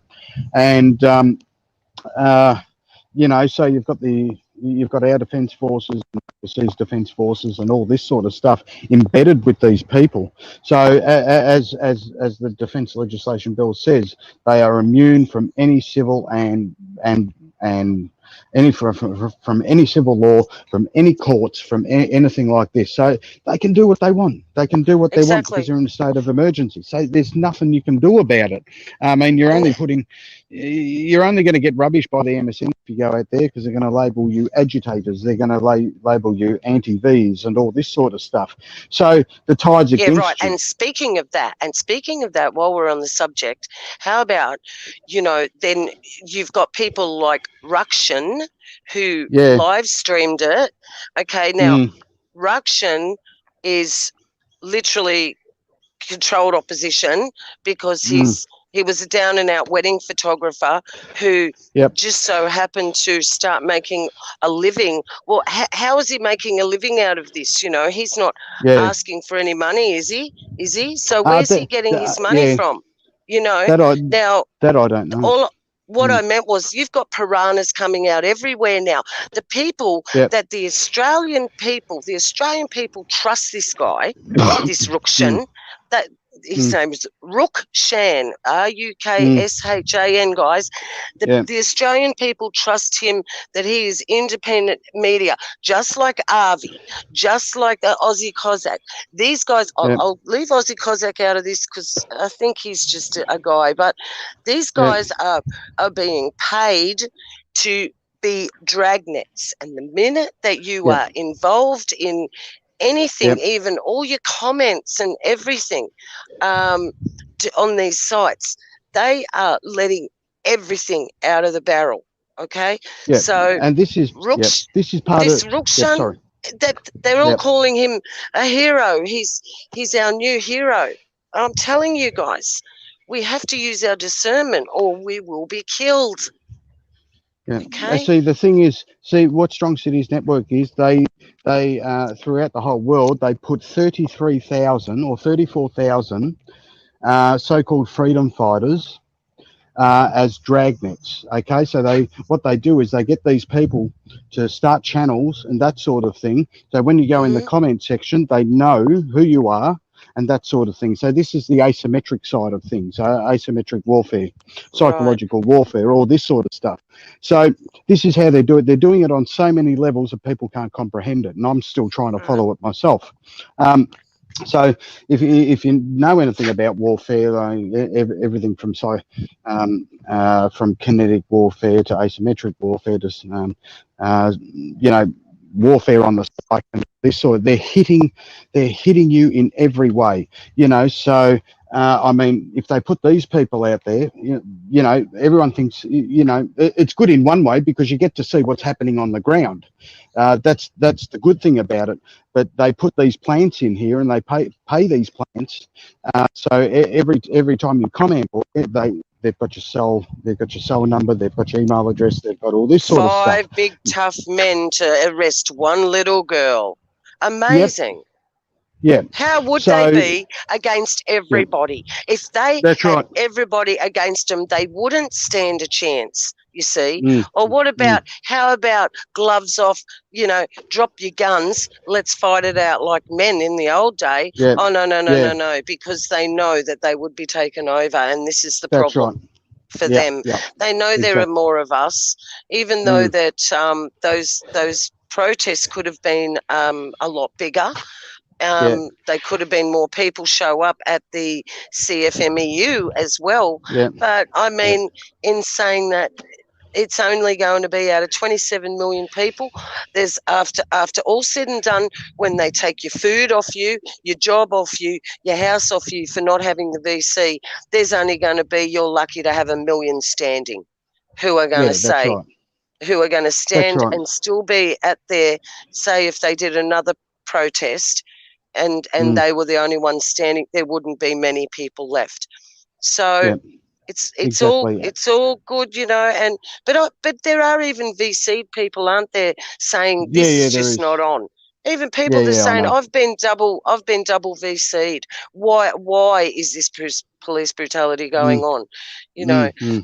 and so you've got our defence forces, overseas defence forces, and all this sort of stuff embedded with these people. So as the defence legislation bill says, they are immune from any civil and any from any civil law, from any courts, from anything like this. So they can do what they want. They can do what they want because they're in a state of emergency. So there's nothing you can do about it. I mean, you're only going to get rubbish by the MSN if you go out there, because they're going to label you agitators. They're going to label you anti-Vs and all this sort of stuff. So the tide's against you. And speaking of that, while we're on the subject, how about, then you've got people like Rukshan who live streamed it. Okay, now Rukshan is literally controlled opposition because he was a down and out wedding photographer who just so happened to start making a living. Well, how is he making a living out of this? He's not asking for any money, is he? So where's he getting his money from? That I don't know. What I meant was, you've got piranhas coming out everywhere now. The people that the Australian people trust this guy, this Rukshan, that his name is Rukshan, Rukshan, guys. The Australian people trust him, that he is independent media, just like Avi, just like the Aussie Cossack. These guys, I'll leave Aussie Cossack out of this because I think he's just a guy, but these guys are being paid to be dragnets. And the minute that you are involved in anything, even all your comments and everything on these sites, they are letting everything out of the barrel. Okay, Yeah. so And this is this is part this of Rukshan, that they're all calling him a hero. He's our new hero. I'm telling you guys, we have to use our discernment or we will be killed. Yeah. Okay. See, the thing is, what Strong Cities Network is, they throughout the whole world, they put 33,000 or 34,000 so-called freedom fighters as dragnets. Okay, so what they do is they get these people to start channels and that sort of thing. So when you go in the comment section, they know who you are and that sort of thing. So this is the asymmetric side of things, asymmetric warfare, psychological warfare, all this sort of stuff. So this is how they do it. They're doing it on so many levels that people can't comprehend it, and I'm still trying to follow it myself. So if you know anything about warfare, everything from kinetic warfare to asymmetric warfare to warfare on the spike and this sort of, they're hitting you in every way, so I mean, if they put these people out there, everyone thinks, it's good in one way because you get to see what's happening on the ground. That's the good thing about it. But they put these plants in here and they pay these plants. So every time you comment, they've got your cell number, they've got your email address, they've got all this sort of stuff. 5 big tough men to arrest one little girl. Amazing. Yeah. How would they be against everybody? If they had everybody against them, they wouldn't stand a chance, you see. Or what about, how about gloves off, drop your guns, let's fight it out like men in the old day. Oh, no, because they know that they would be taken over, and this is the problem for them. They know there are more of us, even though that those protests could have been a lot bigger. They could have been more people show up at the CFMEU as well. But I mean, in saying that, it's only going to be out of 27 million people. There's after all said and done, when they take your food off you, your job off you, your house off you for not having the VC, there's only going to be, you're lucky to have 1 million standing who are going to say, who are going to stand and still be at their, say if they did another protest, and they were the only ones standing, there wouldn't be many people left. So it's all good, and but there are even VC people, aren't there, saying this is just not on. Even people that are saying I've been double VC'd. Why is this police brutality going on?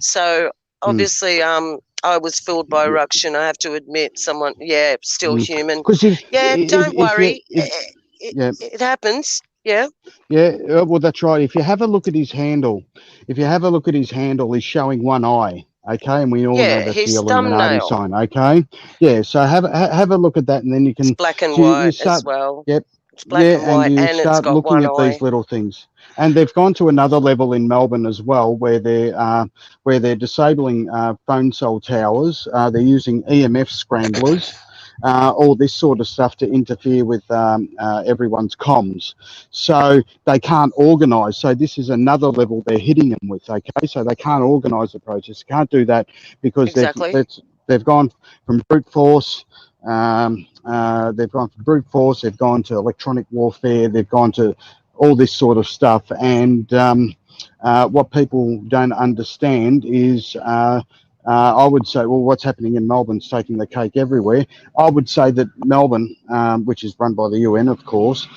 So obviously I was fooled by Rukshan, I have to admit. Someone, still human. Don't worry. It happens. Well, that's right. If you have a look at his handle, he's showing one eye. Okay, and we all know that's the Illuminati sign. Okay, so have a look at that, and then you can. It's black and white as well. It's black and white, and you start looking at these little things. And they've gone to another level in Melbourne as well, where they're disabling phone cell towers. They're using EMF scramblers. All this sort of stuff to interfere with everyone's comms, so they can't organise. So this is another level they're hitting them with. Okay, so they can't organise the protest, can't do that because they've gone from brute force. They've gone to electronic warfare. They've gone to all this sort of stuff, and what people don't understand is. I would say, well, what's happening in Melbourne's taking the cake everywhere. I would say that Melbourne, which is run by the UN, of course,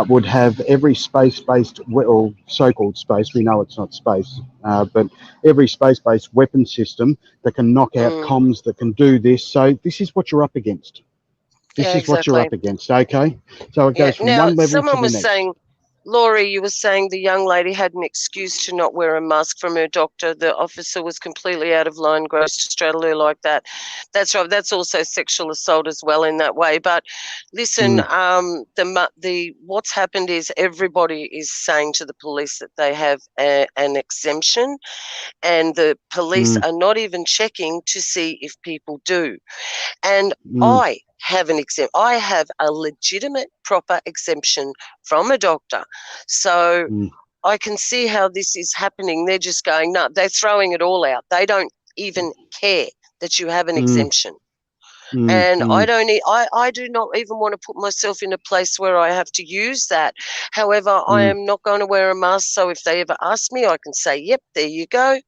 would have every space-based, or so-called space, we know it's not space, but every space-based weapon system that can knock out comms, that can do this. So this is what you're up against. What you're up against, okay? So it goes from one level to the next. Saying, Laurie, you were saying the young lady had an excuse to not wear a mask from her doctor. The officer was completely out of line, gross to straddle her like that. That's right. That's also sexual assault as well in that way. But listen, what's happened is everybody is saying to the police that they have an exemption, and the police are not even checking to see if people do. And I have an exemption. I have a legitimate, proper exemption from a doctor. So I can see how this is happening. They're just going, no, they're throwing it all out. They don't even care that you have an exemption. And I do not even want to put myself in a place where I have to use that. However, I am not going to wear a mask. So if they ever ask me, I can say, yep, there you go.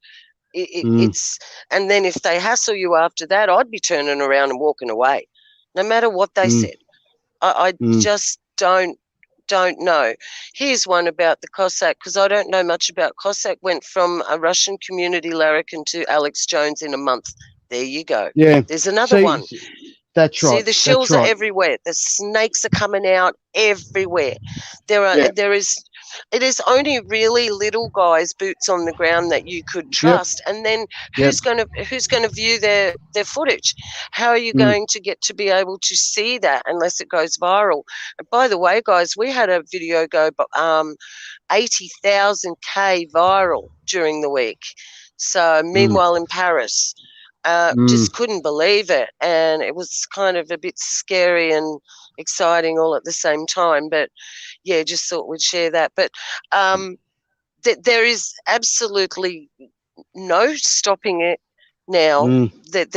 It's, and then if they hassle you after that, I'd be turning around and walking away, no matter what they said. I just don't know. Here's one about the Cossack, because I don't know much about Cossack. Went from a Russian community larrikin to Alex Jones in a month. There you go. Yeah. There's another one. That's right. See, the shells are everywhere. The snakes are coming out everywhere. It is only really little guys, boots on the ground, that you could trust. And then who's going to view their footage? How are you going to get to be able to see that unless it goes viral? And by the way, guys, we had a video go 80,000K viral during the week. So meanwhile in Paris. Just couldn't believe it, and it was kind of a bit scary and exciting all at the same time. But yeah, just thought we'd share that. But there is absolutely no stopping it now. That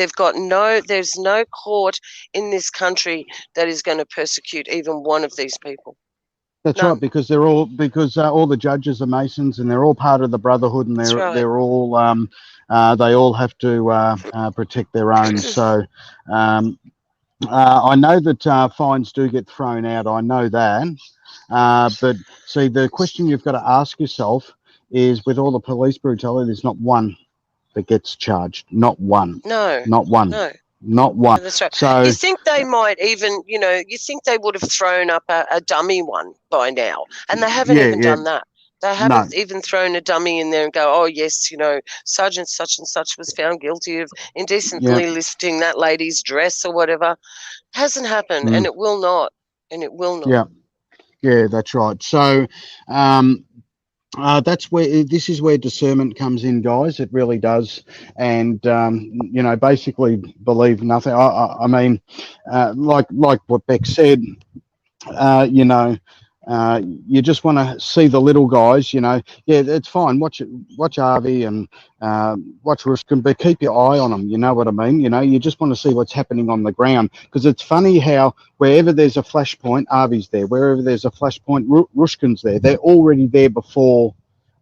there's no court in this country that is going to persecute even one of these people. That's right, because all the judges are Masons, and they're all part of the Brotherhood, and they're all they all have to protect their own. So I know that fines do get thrown out. I know that, but see, the question you've got to ask yourself is, with all the police brutality, there's not one that gets charged. Not one. No. Not one. No. Not one. That's right. So you think they might even, you think they would have thrown up a dummy one by now, and they haven't even done that. They haven't even thrown a dummy in there and go, oh, yes, Sergeant such and such was found guilty of indecently lifting that lady's dress or whatever. Hasn't happened, and it will not. And it will not. Yeah, that's right. So this is where discernment comes in, guys. It really does. And basically believe nothing. I mean, like what Beck said, you just want to see the little guys. Yeah, it's fine. Watch Harvey and watch Ruskin, but keep your eye on them. You know what I mean? You just want to see what's happening on the ground, because it's funny how wherever there's a flashpoint, Harvey's there. Wherever there's a flashpoint, Ruskin's there. They're already there before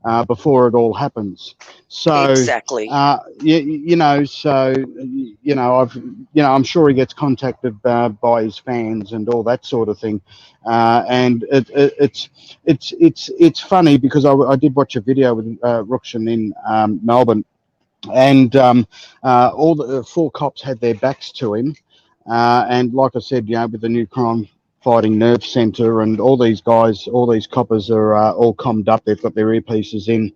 it all happens. So exactly. I'm sure he gets contacted by his fans and all that sort of thing. And it's funny, because I did watch a video with Rukshan in Melbourne, and all the 4 cops had their backs to him, and like I said, with the new crime fighting nerve centre, and all these guys, all these coppers are all commed up. They've got their earpieces in,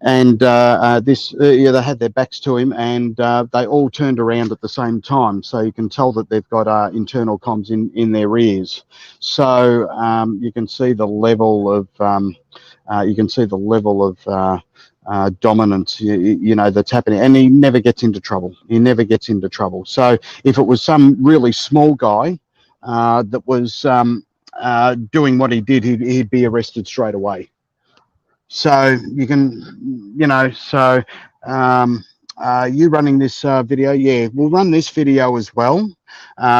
and they had their backs to him, and they all turned around at the same time. So you can tell that they've got internal comms in their ears. So you can see the level of dominance, that's happening, and he never gets into trouble. So if it was some really small guy that was doing what he did, he'd be arrested straight away. So you can, you running this video, we'll run this video as well,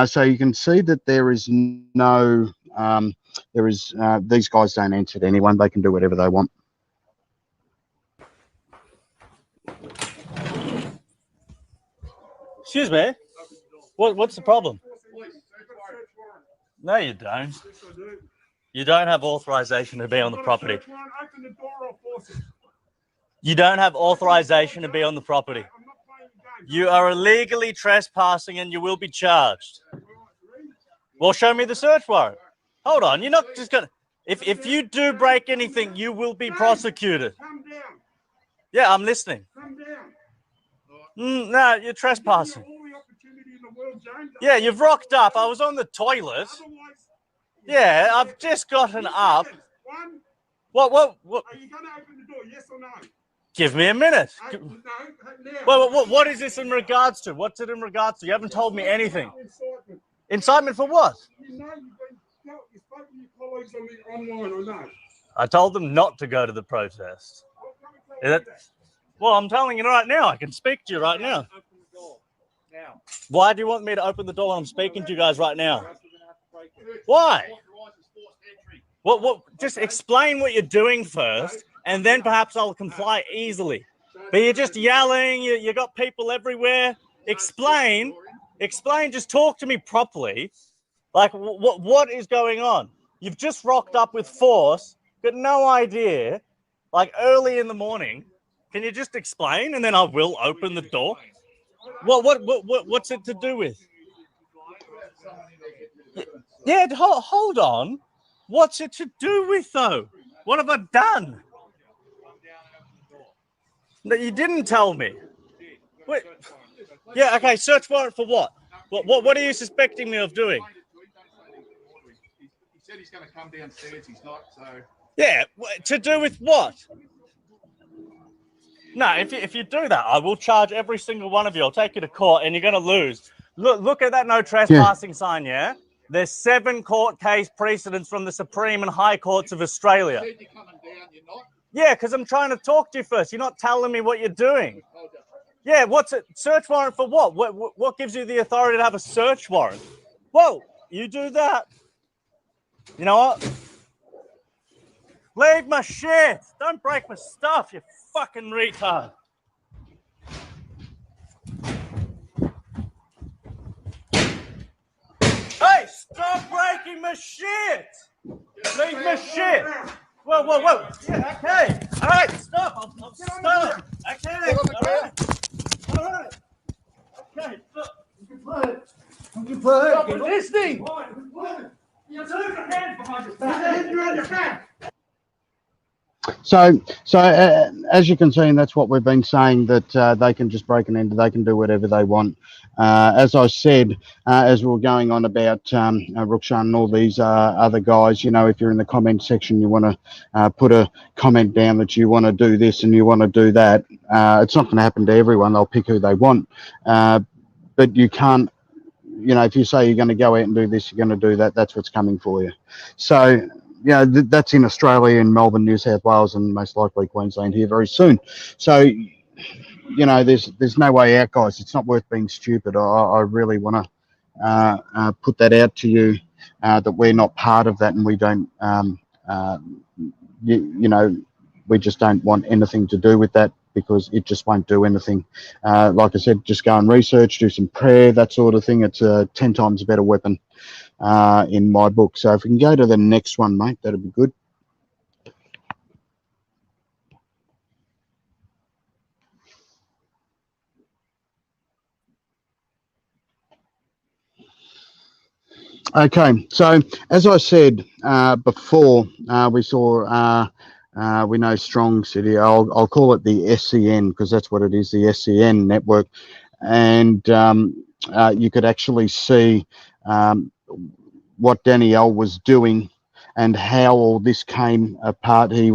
so you can see that there is these guys don't answer to anyone. They can do whatever they want. Excuse me. What's the problem? No, you don't. You don't have authorization to be on the property. You don't have authorization to be on the property. You are illegally trespassing, and you will be charged. Well, show me the search warrant. Hold on. You're not just going to... If you do break anything, you will be prosecuted. Yeah, I'm listening. No, you're trespassing. Yeah, you've rocked up. I was on the toilet. Yeah, I've just gotten up. What? Are you going to open the door, yes or no? Give me a minute. What is this in regards to? What's it in regards to? You haven't told me anything. Incitement for what? You know, you spoke to your colleagues on the online, or no? I told them not to go to the protest. Well, I'm telling you right now. I can speak to you right now. Why do you want me to open the door when I'm speaking to you guys right now? Why? What? Just explain what you're doing first, and then perhaps I'll comply easily. But you're just yelling. You got people everywhere. Explain. Just talk to me properly. Like, what is going on? You've just rocked up with force. Got no idea. Like early in the morning. Can you just explain, and then I will open the door? What's it to do with? Yeah, hold on. What's it to do with, though? What have I done? No, you didn't tell me. Wait. Yeah, okay, search warrant for what? What are you suspecting me of doing? He said he's going to come downstairs. He's not, so... Yeah, to do with what? No, if you do that, I will charge every single one of you. I'll take you to court, and you're going to lose. Look at that no trespassing sign, yeah? There's 7 court case precedents from the Supreme and High Courts of Australia. You said you're coming down, you're not? Yeah, because I'm trying to talk to you first. You're not telling me what you're doing. Yeah, what's it? Search warrant for what? What gives you the authority to have a search warrant? Whoa, you do that. You know what? Leave my shit. Don't break my stuff, you fucking retard. Hey, stop breaking my shit. Leave my shit. Whoa. Yeah, okay. All right, stop. I'll stop. Okay. All right. Okay, stop. You play. Stop listening. You're turning your hands behind your back. So as you can see, and that's what we've been saying, that they can just break an enter, they can do whatever they want. As I said, as we were going on about Rukshan and all these other guys, you know, if you're in the comment section, you want to put a comment down that you want to do this and you want to do that. It's not going to happen to everyone. They'll pick who they want. But you can't, you know, if you say you're going to go out and do this, you're going to do that, that's what's coming for you. So, yeah, that's in Australia, in Melbourne, New South Wales, and most likely Queensland here very soon. So, you know, there's no way out, guys. It's not worth being stupid. I really want to put that out to you, that we're not part of that, and we don't, you know, we just don't want anything to do with that, because it just won't do anything. Like I said, just go and research, do some prayer, that sort of thing. It's a 10 times better weapon in my book. So if we can go to the next one, mate, that'd be good. Okay, so as I said before, we saw we know Strong City. I'll call it the SCN, because that's what it is, the SCN network. And you could actually see what Danielle was doing and how all this came apart. He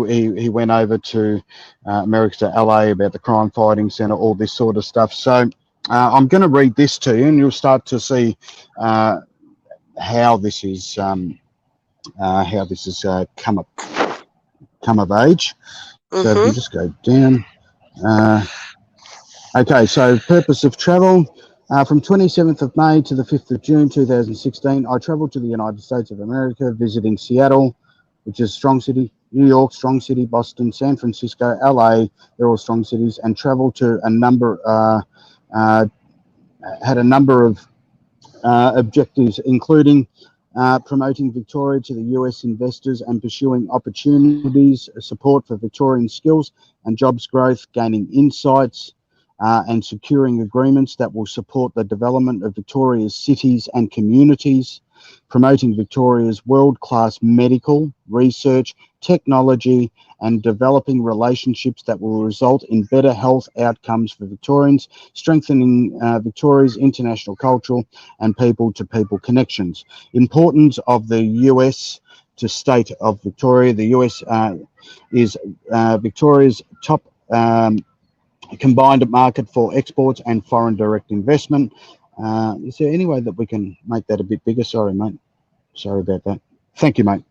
went over to America, to LA, about the crime fighting center, all this sort of stuff. So I'm going to read this to you, and you'll start to see how this is come of age. So if you just go down. Okay, so purpose of travel. From 27th of May to the 5th of June 2016, I travelled to the United States of America, visiting Seattle, which is Strong City, New York, Strong City, Boston, San Francisco, LA, they're all strong cities, and travelled to a number, had a number of objectives, including promoting Victoria to the US investors and pursuing opportunities, support for Victorian skills and jobs growth, gaining insights, and securing agreements that will support the development of Victoria's cities and communities, promoting Victoria's world-class medical, research, technology, and developing relationships that will result in better health outcomes for Victorians, strengthening Victoria's international cultural and people-to-people connections. Importance of the US to state of Victoria. The US is Victoria's top combined market for exports and foreign direct investment. Is there any way that we can make that a bit bigger? Sorry, mate. Sorry about that. Thank you, mate.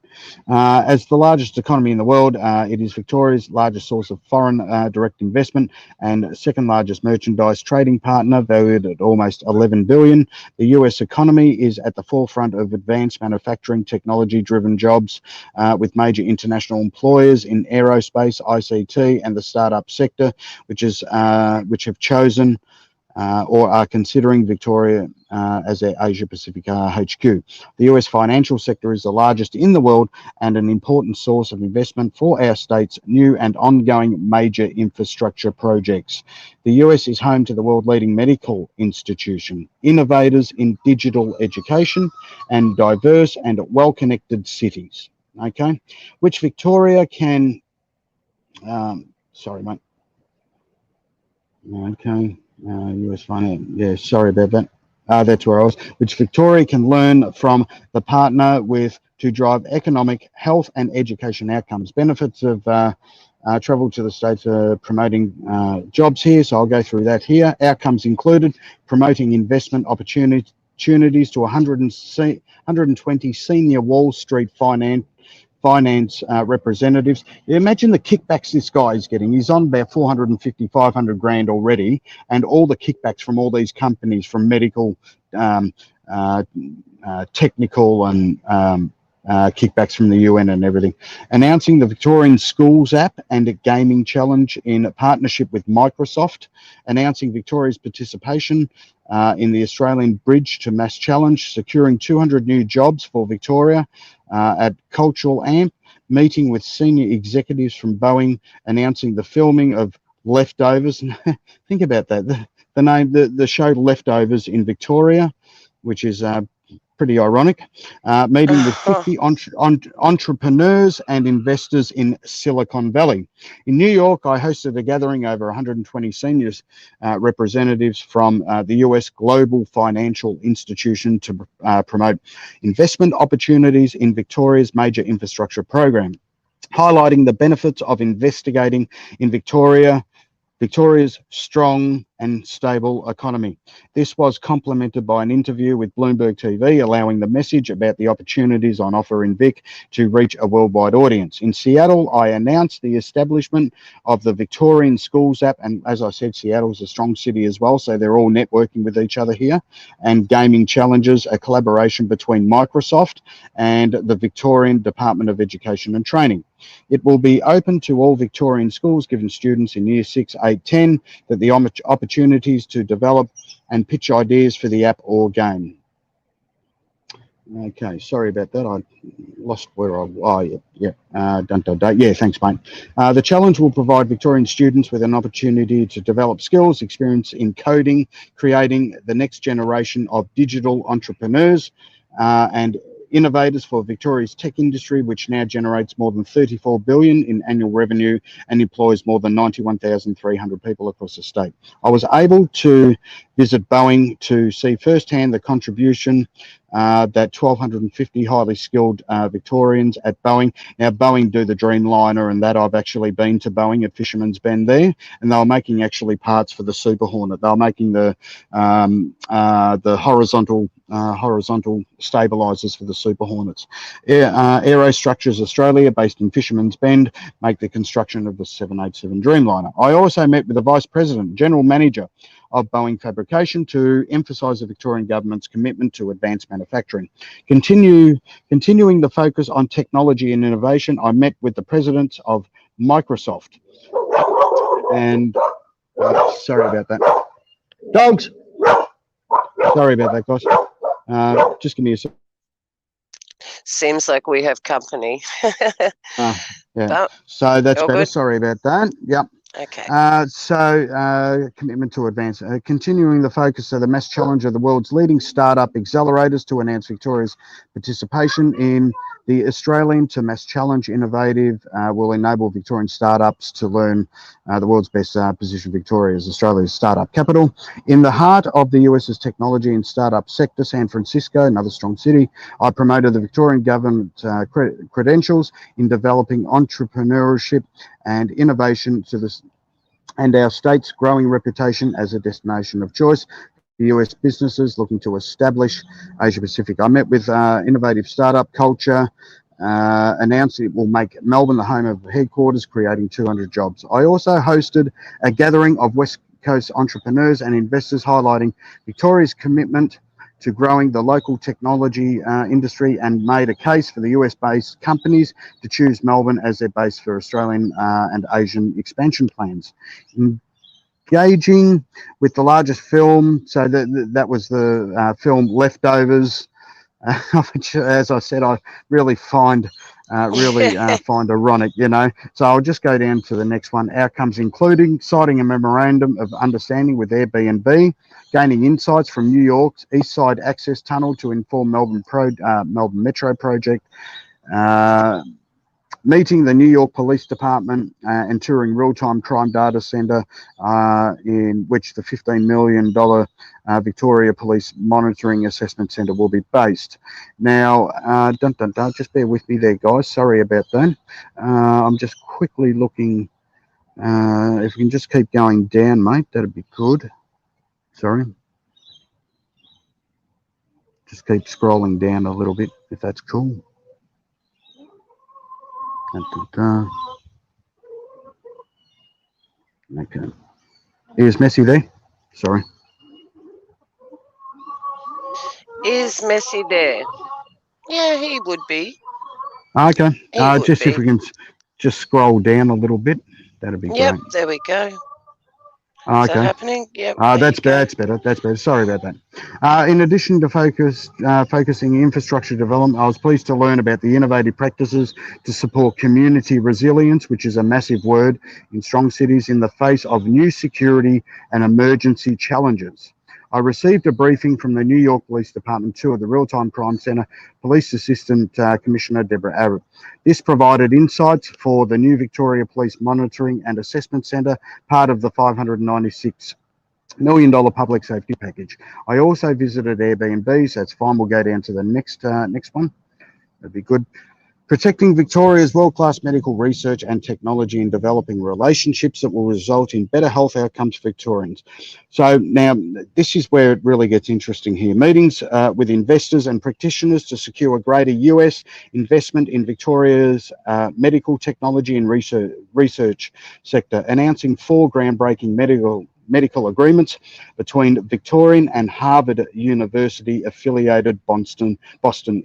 As the largest economy in the world, it is Victoria's largest source of foreign direct investment and second largest merchandise trading partner, valued at almost $11 billion. The US economy is at the forefront of advanced manufacturing, technology-driven jobs, with major international employers in aerospace, ICT, and the startup sector, which have chosen or are considering Victoria as their Asia Pacific HQ. The US financial sector is the largest in the world and an important source of investment for our state's new and ongoing major infrastructure projects. The US is home to the world-leading medical institution, innovators in digital education, and diverse and well-connected cities. Okay, which Victoria can. Sorry, mate. Okay. US finance. Yeah, sorry about that. That's where I was. Which Victoria can learn from the partner with to drive economic, health, and education outcomes. Benefits of travel to the States, promoting jobs here. So I'll go through that here. Outcomes included promoting investment opportunities to 120 senior Wall Street finance representatives. You imagine the kickbacks this guy is getting. He's on about 450, 500 grand already, and all the kickbacks from all these companies, from medical, technical, and kickbacks from the UN and everything. Announcing the Victorian Schools app and a gaming challenge in partnership with Microsoft. Announcing Victoria's participation in the Australian Bridge to Mass Challenge, securing 200 new jobs for Victoria at Cultural Amp, meeting with senior executives from Boeing, announcing the filming of Leftovers. Think about that. The name, the show Leftovers in Victoria, which is pretty ironic. Meeting with 50 entrepreneurs and investors in Silicon Valley. In New York, I hosted a gathering over 120 senior representatives from the US Global Financial Institution to promote investment opportunities in Victoria's major infrastructure program, highlighting the benefits of investigating in Victoria's strong and stable economy. This was complemented by an interview with Bloomberg TV, allowing the message about the opportunities on offer in Vic to reach a worldwide audience. In Seattle, I announced the establishment of the Victorian Schools app, and as I said, Seattle's a strong city as well, so they're all networking with each other here, and gaming challenges, a collaboration between Microsoft and the Victorian Department of Education and Training. It will be open to all Victorian schools, giving students in Year 6, 8, 10 that the opportunities to develop and pitch ideas for the app or game. Okay, sorry about that. I lost where I. Oh, yeah. Yeah, thanks, mate. The challenge will provide Victorian students with an opportunity to develop skills, experience in coding, creating the next generation of digital entrepreneurs and innovators for Victoria's tech industry, which now generates more than $34 billion in annual revenue and employs more than 91,300 people across the state. I was able to visit Boeing to see firsthand the contribution that 1,250 highly skilled Victorians at Boeing. Now, Boeing do the Dreamliner and that. I've actually been to Boeing at Fisherman's Bend there, and they were making actually parts for the Super Hornet. They were making the horizontal stabilizers for the Super Hornets. Aerostructures Australia, based in Fisherman's Bend, make the construction of the 787 Dreamliner. I also met with the Vice President, General Manager of Boeing Fabrication, to emphasise the Victorian government's commitment to advanced manufacturing. Continuing the focus on technology and innovation, I met with the presidents of Microsoft. And sorry about that. Dogs! Sorry about that, guys. Just give me a second. Seems like we have company. Yeah. But So that's better. good. Sorry about that. Yep. Okay. Commitment to advance, continuing the focus of the mass challenge of the world's leading startup accelerators to announce Victoria's participation in the Australian to Mass Challenge Innovative will enable Victorian startups to learn the world's best position Victoria as Australia's startup capital. In the heart of the US's technology and startup sector, San Francisco, another strong city, I promoted the Victorian government credentials in developing entrepreneurship and innovation to this, and our state's growing reputation as a destination of choice. the US businesses looking to establish Asia Pacific. I met with innovative startup culture, announced it will make Melbourne the home of headquarters, creating 200 jobs. I also hosted a gathering of West Coast entrepreneurs and investors highlighting Victoria's commitment to growing the local technology industry and made a case for the US-based companies to choose Melbourne as their base for Australian and Asian expansion plans. Engaging with the largest film, so that was the film Leftovers, which, as I said, I really find ironic, you know. So I'll just go down to the next one. Outcomes including signing a memorandum of understanding with Airbnb, gaining insights from New York's East Side Access Tunnel to inform Melbourne Metro project, meeting the New York Police Department and touring real-time crime data centre in which the $15 million Victoria Police Monitoring Assessment Centre will be based. Now, just bear with me there, guys. Sorry about that. I'm just quickly looking. If we can just keep going down, mate, that'd be good. Sorry. Just keep scrolling down a little bit, if that's cool. Okay. Is Messi there? Sorry. Is Messi there? Yeah, he would be. Okay. Just be. if we can just scroll down a little bit, that'd be Yep, great. there we go. Okay. Is that happening? Yep. That's better. Sorry about that. In addition to focusing infrastructure development, I was pleased to learn about the innovative practices to support community resilience, which is a massive word in strong cities in the face of new security and emergency challenges. I received a briefing from the New York Police Department tour, the Real-Time Crime Centre Police Assistant Commissioner Deborah Abbott. This provided insights for the new Victoria Police Monitoring and Assessment Centre, part of the $596 million public safety package. I also visited Airbnb, so that's fine. We'll go down to the next one. That'd be good. Protecting Victoria's world-class medical research and technology in developing relationships that will result in better health outcomes for Victorians. So now this is where it really gets interesting here. Meetings with investors and practitioners to secure greater US investment in Victoria's medical technology and research sector, announcing 4 groundbreaking medical agreements between Victorian and Harvard University affiliated Boston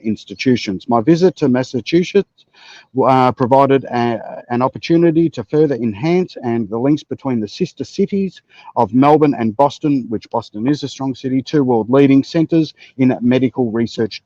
institutions. My visit to Massachusetts provided an opportunity to further enhance and the links between the sister cities of Melbourne and Boston, which Boston is a strong city, 2 world leading centres in medical research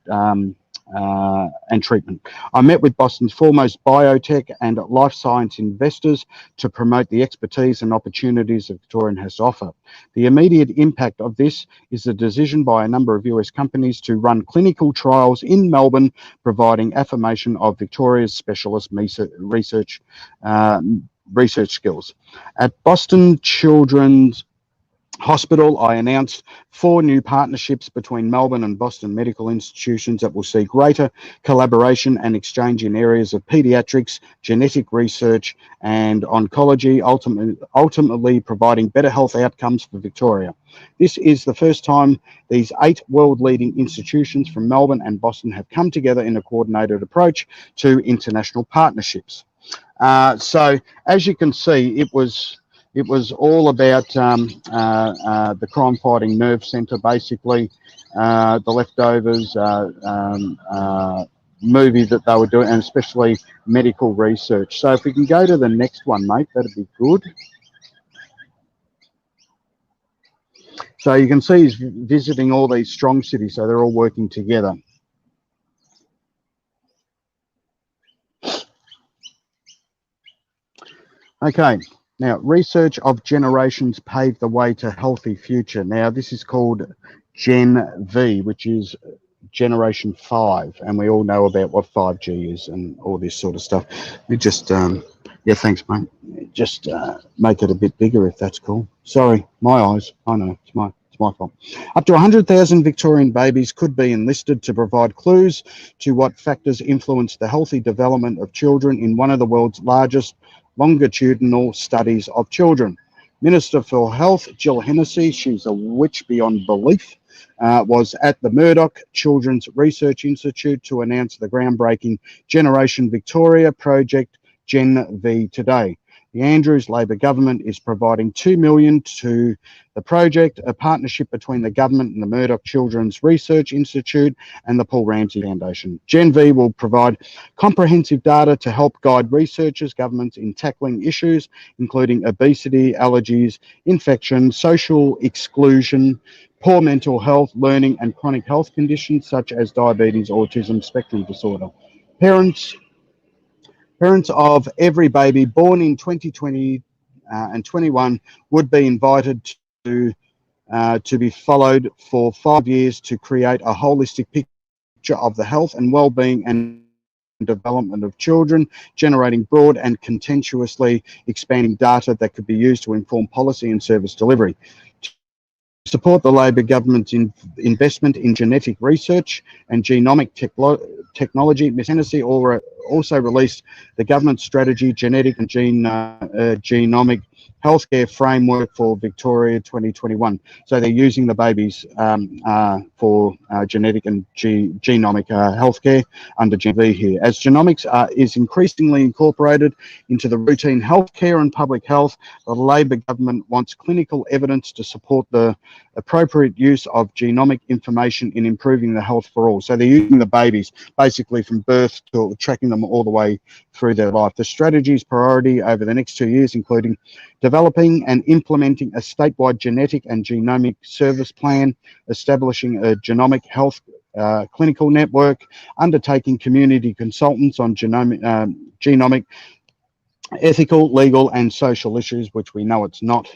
and treatment. I met with Boston's foremost biotech and life science investors to promote the expertise and opportunities that Victorian has to offer. The immediate impact of this is the decision by a number of US companies to run clinical trials in Melbourne, providing affirmation of Victoria's specialist research skills. At Boston Children's Hospital, I announced 4 new partnerships between Melbourne and Boston medical institutions that will see greater collaboration and exchange in areas of paediatrics, genetic research, and oncology, ultimately providing better health outcomes for Victoria. This is the first time these 8 world-leading institutions from Melbourne and Boston have come together in a coordinated approach to international partnerships. So, as you can see, it was all about the crime-fighting nerve centre, basically, the Leftovers movie that they were doing, and especially medical research. So if we can go to the next one, mate, that'd be good. So you can see he's visiting all these strong cities, so they're all working together. Okay. Now, research of generations paved the way to healthy future. Now, this is called Gen V, which is Generation 5, and we all know about what 5G is and all this sort of stuff. We just, yeah, thanks, mate. Just make it a bit bigger if that's cool. Sorry, my eyes. I know, it's my fault. Up to 100,000 Victorian babies could be enlisted to provide clues to what factors influence the healthy development of children in one of the world's largest longitudinal studies of children. Minister for Health, Jill Hennessy, she's a witch beyond belief, was at the Murdoch Children's Research Institute to announce the groundbreaking Generation Victoria project Gen V today. The Andrews Labor government is providing $2 million to the project, a partnership between the government and the Murdoch Children's Research Institute and the Paul Ramsay Foundation. Gen V will provide comprehensive data to help guide researchers, governments in tackling issues including obesity, allergies, infection, social exclusion, poor mental health, learning and chronic health conditions such as diabetes, autism spectrum disorder. Parents of every baby born in 2020 and 21 would be invited to be followed for 5 years to create a holistic picture of the health and well-being and development of children, generating broad and contextually expanding data that could be used to inform policy and service delivery. Support the Labor government's investment in genetic research and genomic technology. Ms. Hennessy also released the government strategy, genetic and genomic healthcare framework for Victoria 2021. So they're using the babies for genetic and genomic healthcare under Gen V here. As genomics is increasingly incorporated into the routine healthcare and public health, the Labor government wants clinical evidence to support the appropriate use of genomic information in improving the health for all. So they're using the babies basically from birth to tracking them all the way through their life. The strategy's priority over the next 2 years, including developing and implementing a statewide genetic and genomic service plan, establishing a genomic health clinical network, undertaking community consultants on genomic ethical, legal and social issues, which we know it's not,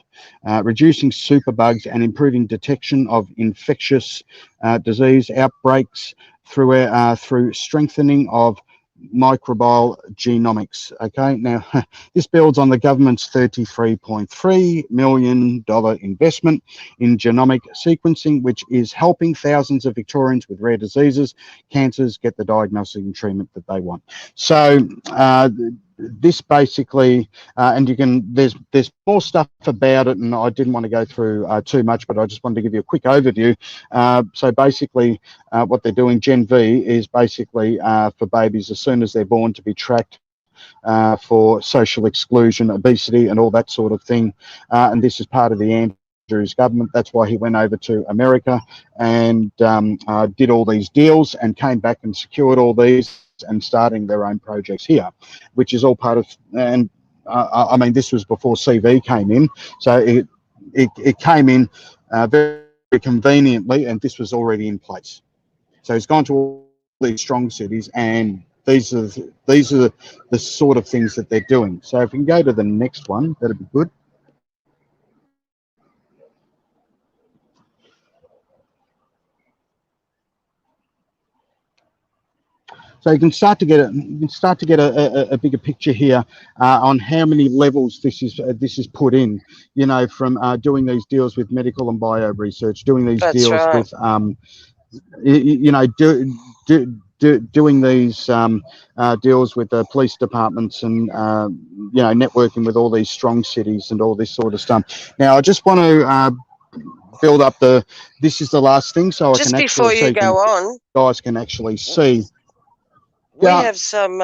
reducing superbugs and improving detection of infectious disease outbreaks through strengthening of microbial genomics. Okay, now this builds on the government's $33.3 million investment in genomic sequencing, which is helping thousands of Victorians with rare diseases, cancers, get the diagnosis and treatment that they want. So this basically, and you can, there's more stuff about it, and I didn't want to go through too much, but I just wanted to give you a quick overview. So basically, what they're doing, Gen V, is basically for babies as soon as they're born to be tracked for social exclusion, obesity, and all that sort of thing. And this is part of the Andrews government. That's why he went over to America and did all these deals and came back and secured all these and starting their own projects here, which is all part of, and I mean, this was before CV came in, so it came in very conveniently, and this was already in place. So he's gone to all these strong cities, and these are the sort of things that they're doing. So if we can go to the next one, that'd be good. So you can start to get a bigger picture here on how many levels this is put in. You know, from doing these deals with medical and bio research, doing these deals with you know, doing these deals with the police departments, and you know, networking with all these strong cities and all this sort of stuff. Now, I just want to build up the. This is the last thing, so just I can before actually you go on, guys can actually see. We have some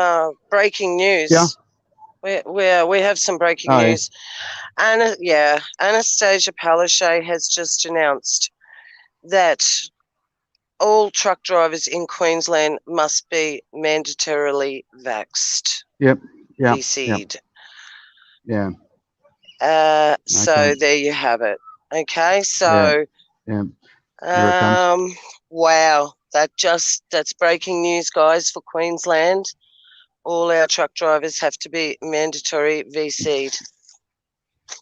breaking news. Yeah. We have some breaking news. Yeah. Anastasia Palaszczuk has just announced that all truck drivers in Queensland must be mandatorily vaxxed. Yep. Yeah. VC'd. Yeah. So there you have it. Okay. So wow. That's breaking news, guys, for Queensland. All our truck drivers have to be mandatory VC'd.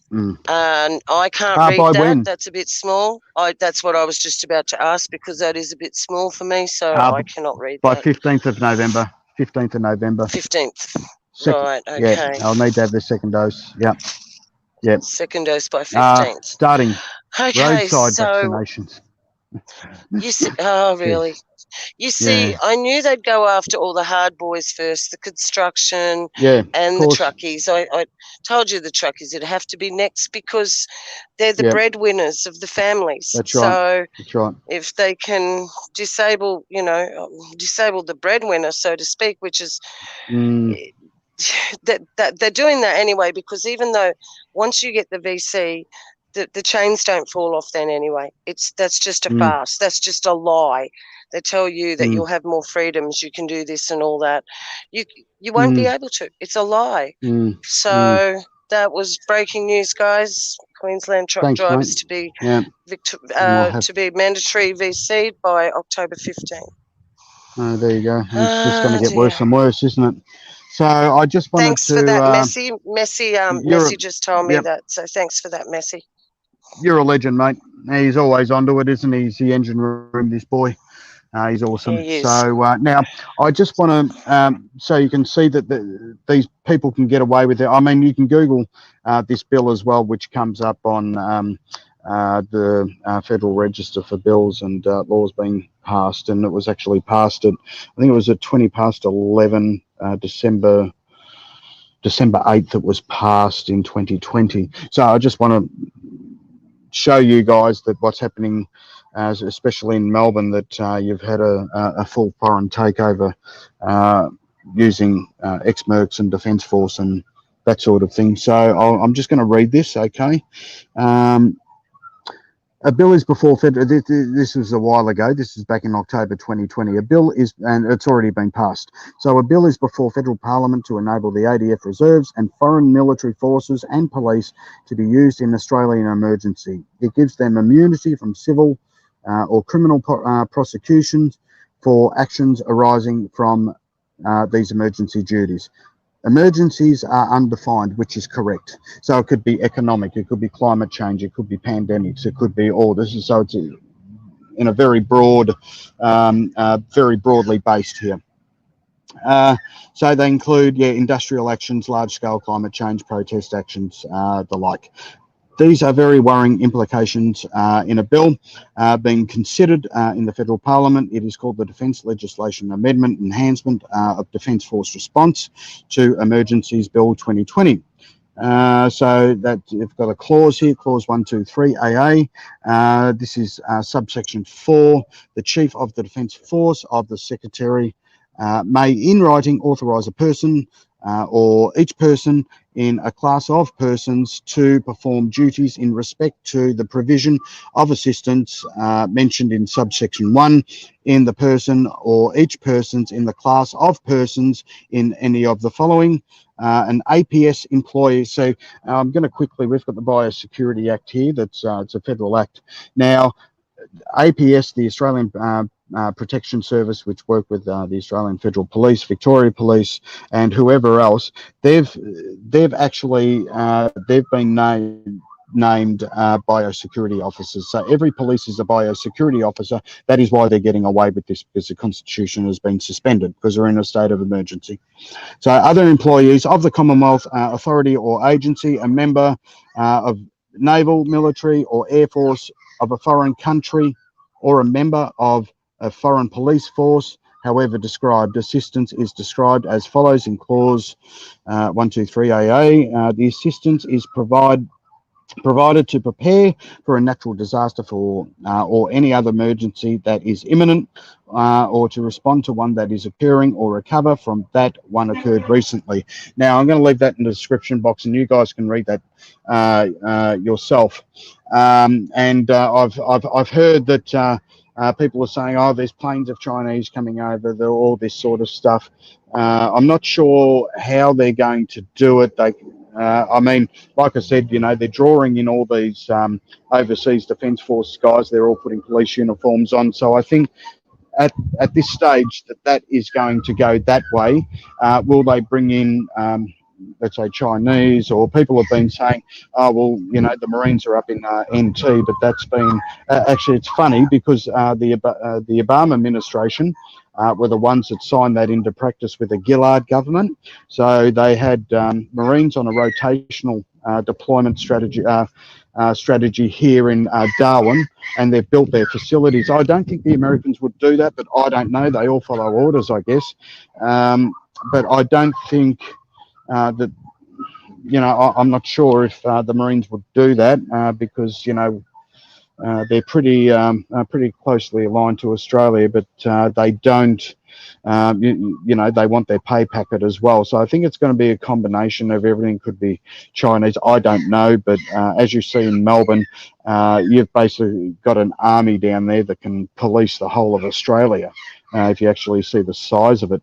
And I can't read that. When? That's a bit small. That's what I was just about to ask, because that is a bit small for me, so I cannot read by that. 15th of November. 15th of November. 15th. Right, okay. Yeah, I'll need to have the second dose. Yeah. Yeah. Second dose by 15th. Starting okay, roadside so vaccinations. You said, oh, really? You see, Yeah. I knew they'd go after all the hard boys first, the construction Yeah, and of the course. truckies. I told you the truckies would have to be next because they're the Yeah. breadwinners of the families. That's right. So That's right. if they can disable, disable the breadwinner, so to speak, which is that they're doing that anyway, because even though once you get the VC, the chains don't fall off then anyway. That's just a farce. That's just a lie. They tell you that you'll have more freedoms, you can do this and all that. You won't be able to. It's a lie. So that was breaking news, guys. Queensland truck Thanks, drivers mate. to be mandatory VC'd by October 15. Oh, there you go. It's just going to get worse and worse, isn't it? So I just wanted thanks to. for that, Messi. Messi just told me yep. that. So thanks for that, Messi. You're a legend, mate. He's always onto it, isn't he? He's the engine room, this boy. He's awesome. He is. So now I just want to, so you can see that these people can get away with it. I mean, you can Google this bill as well, which comes up on the Federal Register for Bills and Laws being passed, and it was actually passed at, I think it was at 11 December 8th. It was passed in 2020. So I just want to show you guys that what's happening, especially in Melbourne, that you've had a full foreign takeover using ex-mercs and Defence Force and that sort of thing. So I'm just going to read this, okay? A bill is before federal. This was a while ago. This is back in October 2020. A bill is, and it's already been passed. So a bill is before federal parliament to enable the ADF reserves and foreign military forces and police to be used in Australian emergency. It gives them immunity from civil or criminal prosecutions for actions arising from these emergency duties. Emergencies are undefined, which is correct. So it could be economic, it could be climate change, it could be pandemics, it could be all this. So it's in a very broad, very broadly based here. So they include, industrial actions, large-scale climate change, protest actions, the like. These are very worrying implications in a bill being considered in the federal parliament. It is called the Defence Legislation Amendment Enhancement of Defence Force Response to Emergencies Bill 2020. So that you've got a clause here, clause 123 AA. This is subsection 4. The Chief of the Defence Force of the Secretary may in writing authorise a person or each person in a class of persons to perform duties in respect to the provision of assistance mentioned in subsection 1 in the person or each persons in the class of persons in any of the following. An APS employee. So I'm going to quickly, we've got the Biosecurity Act here. That's it's a federal act. Now, APS, the Australian Protection Service, which work with the Australian Federal Police, Victoria Police, and whoever else, they've actually they've been named biosecurity officers. So every police is a biosecurity officer. That is why they're getting away with this, because the Constitution has been suspended because they're in a state of emergency. So other employees of the Commonwealth authority or agency, a member of naval, military, or air force of a foreign country, or a member of a foreign police force, however described. Assistance is described as follows in clause 123 AA. The assistance is provided to prepare for a natural disaster or any other emergency that is imminent, or to respond to one that is occurring or recover from that one occurred recently. Now, I'm going to leave that in the description box, and you guys can read that yourself. And I've heard that people are saying, oh, there's planes of Chinese coming over, all this sort of stuff. I'm not sure how they're going to do it. I mean, like I said, they're drawing in all these overseas Defence Force guys. They're all putting police uniforms on. So I think at this stage that is going to go that way. Will they bring in, let's say, Chinese, or people have been saying, oh, well, the Marines are up in NT, but that's been, actually it's funny because the Obama administration were the ones that signed that into practice with the Gillard government. So they had Marines on a rotational deployment strategy here in Darwin, and they've built their facilities. I don't think the Americans would do that, but I don't know. They all follow orders, I guess. But I don't think that, you know, I'm not sure if the Marines would do that because, you know, they're pretty closely aligned to Australia, but they don't, you know, they want their pay packet as well. So I think it's going to be a combination of everything. Could be Chinese, I don't know, but as you see in Melbourne, you've basically got an army down there that can police the whole of Australia, if you actually see the size of it.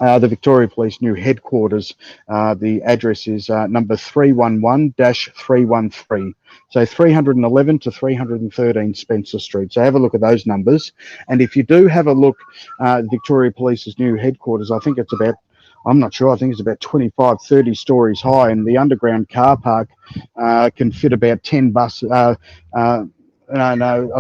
The Victoria Police new headquarters, the address is number 311-313. So 311 to 313 Spencer Street. So have a look at those numbers. And if you do have a look, Victoria Police's new headquarters, I think it's about, I'm not sure, I think it's about 25, 30 stories high. And the underground car park can fit about 10 buses. No, I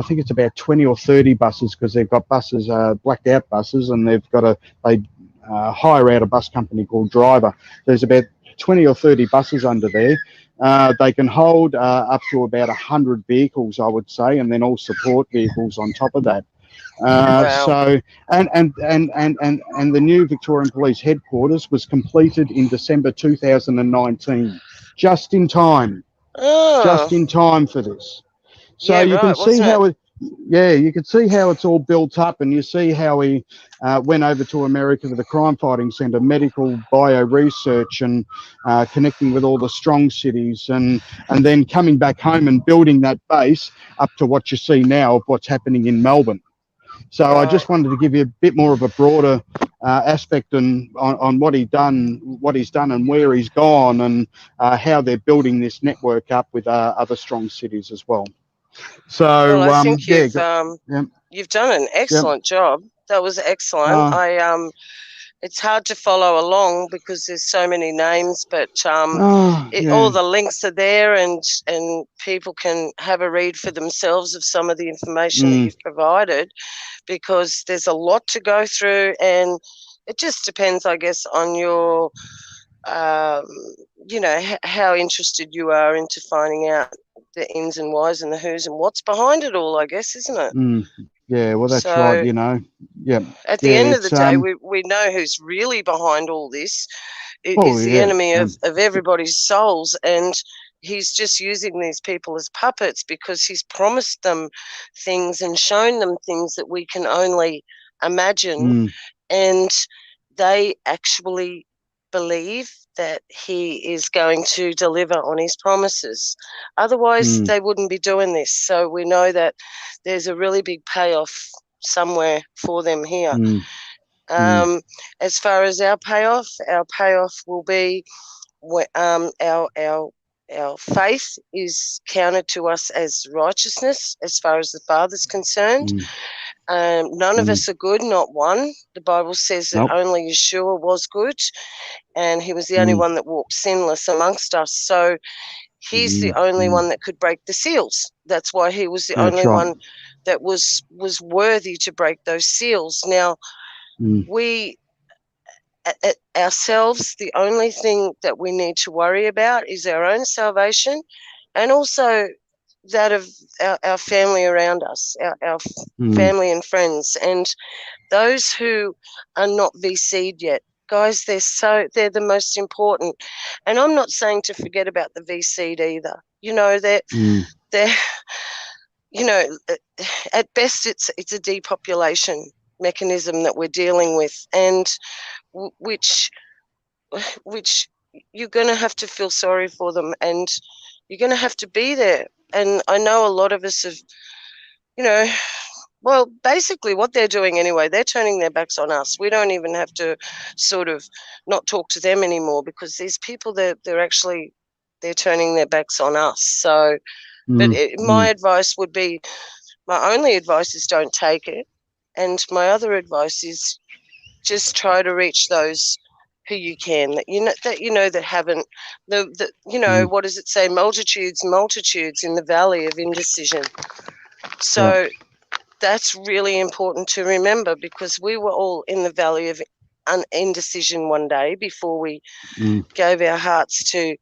think it's about 20 or 30 buses because they've got buses, blacked out buses, and they've got they hire out a bus company called Driver. There's about 20 or 30 buses under there. They can hold up to about 100 vehicles, I would say, and then all support vehicles on top of that. Wow. So, and the new Victorian Police headquarters was completed in December 2019, just in time, just in time for this. So Yeah, you can right, see wasn't how it? yeah, you can see how it's all built up, and you see how he went over to America to the crime fighting centre, medical bio research, and connecting with all the strong cities, and then coming back home and building that base up to what you see now of what's happening in Melbourne. So I just wanted to give you a bit more of a broader aspect on what he's done, and where he's gone, and how they're building this network up with other strong cities as well. So Well, I think yeah, you've done an excellent job. That was excellent. It's hard to follow along because there's so many names, but all the links are there, and people can have a read for themselves of some of the information that you've provided, because there's a lot to go through, and it just depends, I guess, on your, you know, how interested you are into finding out the ins and whys and the who's and what's behind it all, I guess, isn't it? Yeah, well, that's So, right, you know. Yeah. At the end of the day, we know who's really behind all this. It is the enemy of everybody's souls, and he's just using these people as puppets because he's promised them things and shown them things that we can only imagine, and they actually believe that he is going to deliver on his promises. Otherwise, they wouldn't be doing this. So we know that there's a really big payoff somewhere for them here. As far as our payoff will be our faith is counted to us as righteousness as far as the Father's concerned. None of us are good, not one. The Bible says that only Yeshua was good, and he was the only one that walked sinless amongst us. So he's the only one that could break the seals. That's why he was the only one that was worthy to break those seals. Now, we ourselves, the only thing that we need to worry about is our own salvation, and also that of our family around us, our family and friends, and those who are not VC'd yet. Guys, they're the most important. And I'm not saying to forget about the VC'd either. You know, they're you know, at best it's a depopulation mechanism that we're dealing with, and which you're going to have to feel sorry for them, and you're going to have to be there. And I know a lot of us have, you know, well, basically what they're doing anyway, they're turning their backs on us. We don't even have to sort of not talk to them anymore, because these people, they're turning their backs on us. So, but my advice would be, my only advice is don't take it. And my other advice is just try to reach those who you can, that haven't, what does it say? Multitudes in the valley of indecision. So that's really important to remember, because we were all in the valley of indecision one day before we gave our hearts to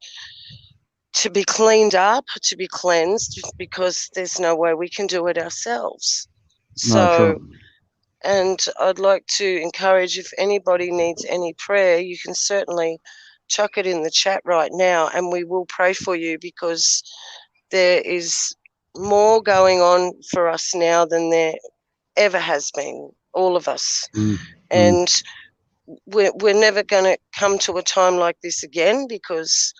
to be cleaned up, to be cleansed, because there's no way we can do it ourselves. No, sure. And I'd like to encourage, if anybody needs any prayer, you can certainly chuck it in the chat right now, and we will pray for you, because there is more going on for us now than there ever has been, all of us. And we're never going to come to a time like this again, because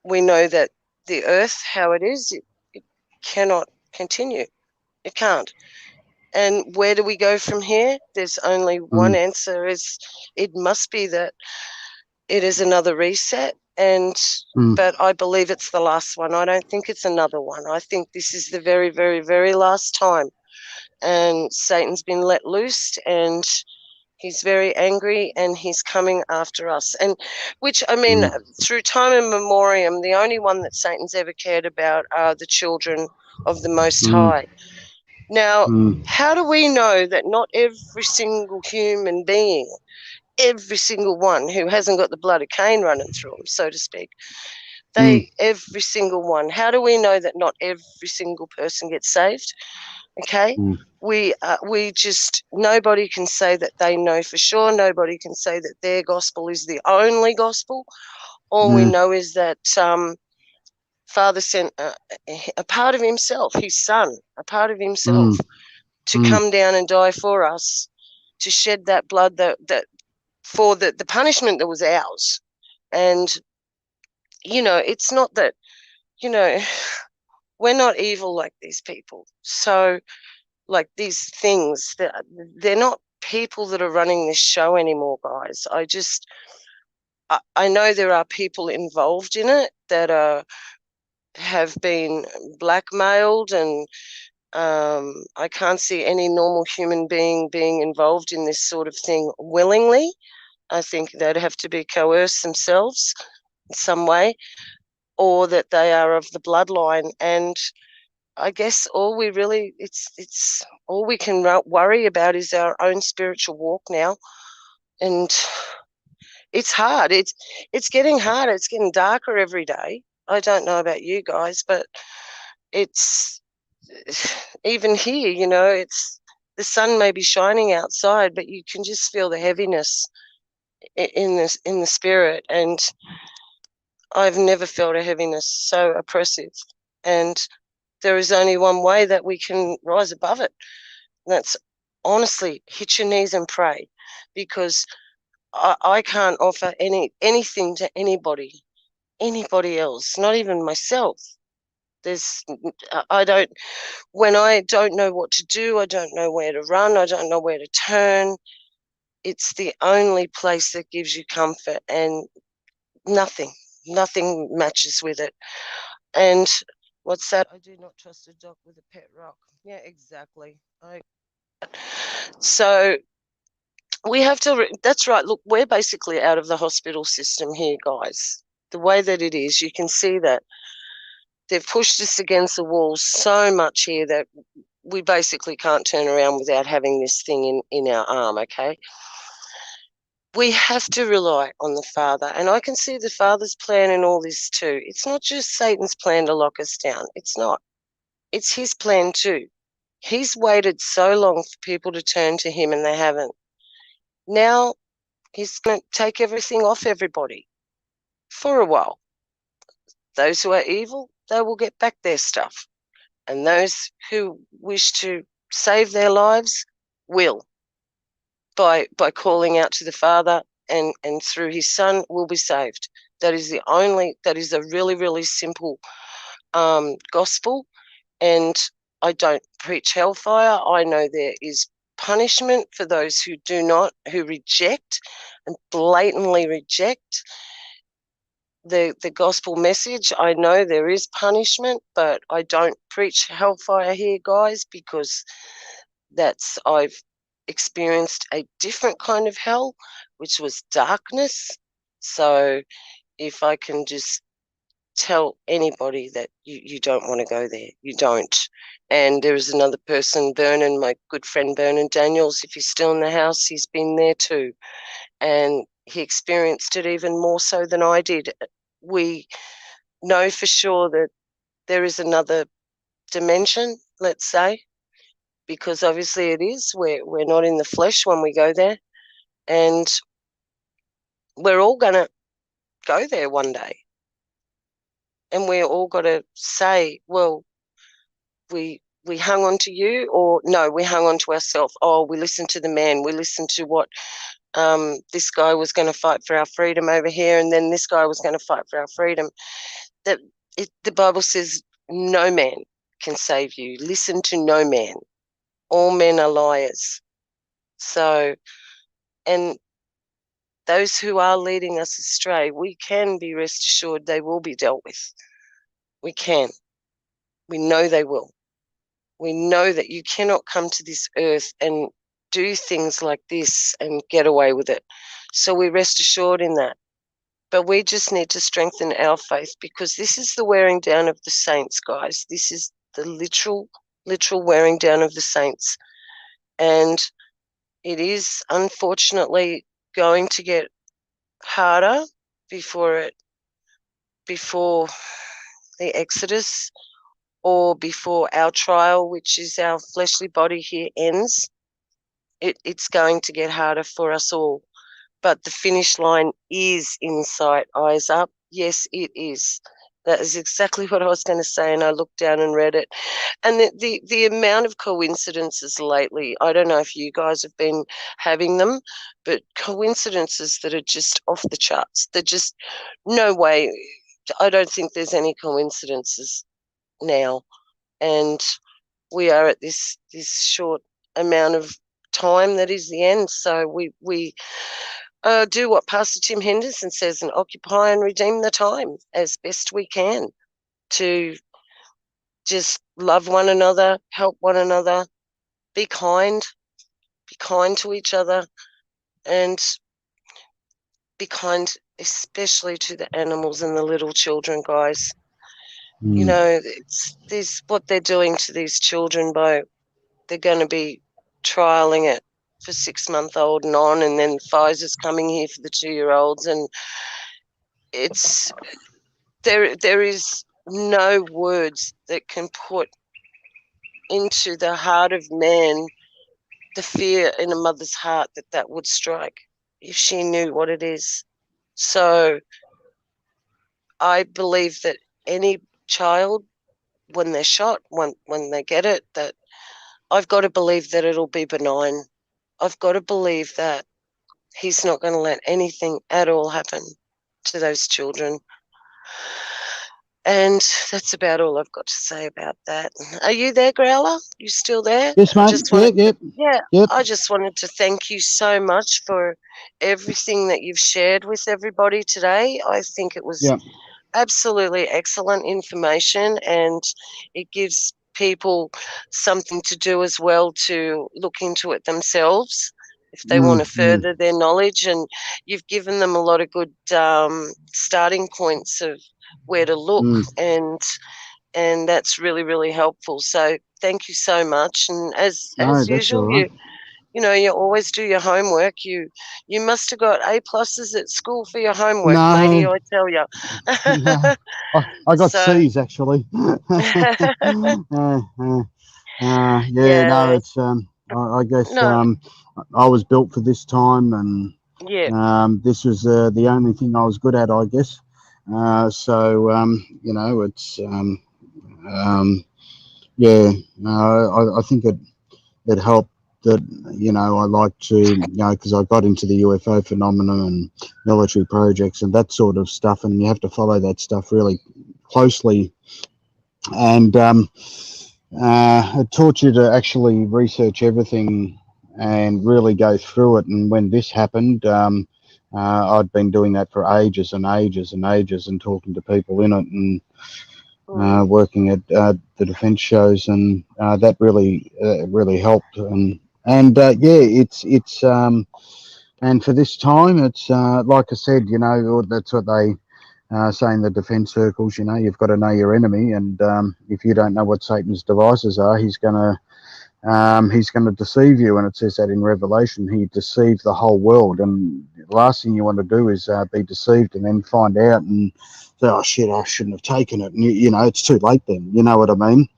we know that the earth, how it is, it cannot continue. It can't. And where do we go from here? There's only one answer, is it must be that it is another reset. And but I believe it's the last one. I don't think it's another one. I think this is the very, very, very last time. And Satan's been let loose, and he's very angry, and he's coming after us. And which, I mean, through time and memoriam, the only one that Satan's ever cared about are the children of the Most High. Now, how do we know that not every single human being, every single one who hasn't got the blood of Cain running through them, so to speak, every single one, how do we know that not every single person gets saved? Okay, we just, nobody can say that they know for sure. Nobody can say that their gospel is the only gospel. All we know is that Father sent a part of himself, his son, a part of himself, to come down and die for us, to shed that blood that for the punishment that was ours. And it's not that, we're not evil like these people. So, like, these things, they're not people that are running this show anymore, guys. I know there are people involved in it that have been blackmailed, and I can't see any normal human being involved in this sort of thing willingly. I think they'd have to be coerced themselves in some way, or that they are of the bloodline. And I guess all we really, it's all we can worry about is our own spiritual walk now. And it's hard. It's getting harder. It's getting darker every day. I don't know about you guys, but it's even here, it's, the sun may be shining outside, but you can just feel the heaviness in the spirit. And I've never felt a heaviness so oppressive. And there is only one way that we can rise above it. And that's, honestly, hit your knees and pray, because I can't offer anything to anybody else, not even myself. When I don't know what to do, I don't know where to run, I don't know where to turn. It's the only place that gives you comfort, and nothing matches with it. And what's that? I do not trust a dog with a pet rock. Yeah, exactly. So we have to, that's right. Look, we're basically out of the hospital system here, guys. The way that it is, you can see that they've pushed us against the wall so much here that we basically can't turn around without having this thing in our arm, okay? We have to rely on the Father. And I can see the Father's plan in all this too. It's not just Satan's plan to lock us down. It's not. It's his plan too. He's waited so long for people to turn to him, and they haven't. Now he's going to take everything off everybody for a while. Those who are evil, they will get back their stuff. And those who wish to save their lives will, by calling out to the Father and through his Son, will be saved. That is a really, really simple gospel. And I don't preach hellfire. I know there is punishment for those who reject and blatantly reject the gospel message. I know there is punishment, but I don't preach hellfire here, guys, because I've experienced a different kind of hell, which was darkness. So if I can just tell anybody that you don't want to go there, you don't. And there is another person, Vernon, my good friend Vernon Daniels, if he's still in the house, he's been there too. And he experienced it even more so than I did. know for sure that there is another dimension, let's say, because obviously it is. We're not in the flesh when we go there, and we're all going to go there one day. And we're all got to say, well, we hung on to you, or no, we hung on to ourselves. Oh, we listened to the man. We listened to what this guy was going to fight for our freedom over here, and then this guy was going to fight for our freedom. The Bible says no man can save you. Listen to no man. All men are liars. So, and those who are leading us astray, we can be rest assured they will be dealt with. We can. We know they will. We know that you cannot come to this earth and do things like this and get away with it. So we rest assured in that. But we just need to strengthen our faith, because this is the wearing down of the saints, guys. This is the literal wearing down of the saints. And it is unfortunately going to get harder before the Exodus, or before our trial, which is our fleshly body here, ends. It's going to get harder for us all. But the finish line is in sight, eyes up. Yes, it is. That is exactly what I was going to say, and I looked down and read it. And the amount of coincidences lately, I don't know if you guys have been having them, but coincidences that are just off the charts. They're just, no way. I don't think there's any coincidences now. And we are at this short amount of time that is the end. So we do what Pastor Tim Henderson says, and occupy and redeem the time as best we can, to just love one another, help one another, be kind to each other, and be kind especially to the animals and the little children, guys. You know, it's what they're doing to these children. They're going to be trialing it for 6-month-old and on, and then Pfizer's coming here for the 2-year-olds, and it's there is no words that can put into the heart of man the fear in a mother's heart that would strike if she knew what it is. So I believe that any child, when they're shot, when they get it, that I've got to believe that it'll be benign. I've got to believe that he's not going to let anything at all happen to those children. And that's about all I've got to say about that. Are you there, Growler? You still there? Yes, mate. Yep. I just wanted to thank you so much for everything that you've shared with everybody today. I think it was absolutely excellent information, and it gives people something to do as well, to look into it themselves if they want to further their knowledge. And you've given them a lot of good starting points of where to look, and that's really, really helpful. So thank you so much. And as usual, you always do your homework. You must have got A+ at school for your homework, matey, I tell you. No, I got C's actually. It's I guess I was built for this time, and this was the only thing I was good at, I guess. It's I think it helped that I like to because I got into the UFO phenomenon and military projects and that sort of stuff, and you have to follow that stuff really closely, and it taught you to actually research everything and really go through it. And when this happened, I'd been doing that for ages and ages and ages, and talking to people in it, and working at the defence shows, and that really helped. And and for this time, it's like I said, that's what they say in the defence circles. You've got to know your enemy, and if you don't know what Satan's devices are, he's going to deceive you. And it says that in Revelation, he deceived the whole world. And the last thing you want to do is be deceived and then find out and say, oh shit, I shouldn't have taken it. And you know, it's too late then. You know what I mean?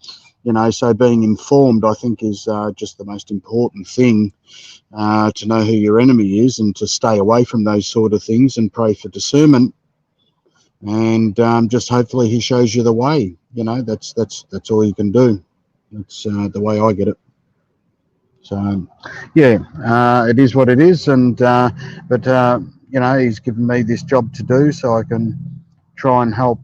You know, so being informed, I think, is just the most important thing, to know who your enemy is and to stay away from those sort of things and pray for discernment. And just hopefully he shows you the way. You know, that's all you can do. That's the way I get it. So, yeah, it is what it is. And but you know, he's given me this job to do, so I can try and help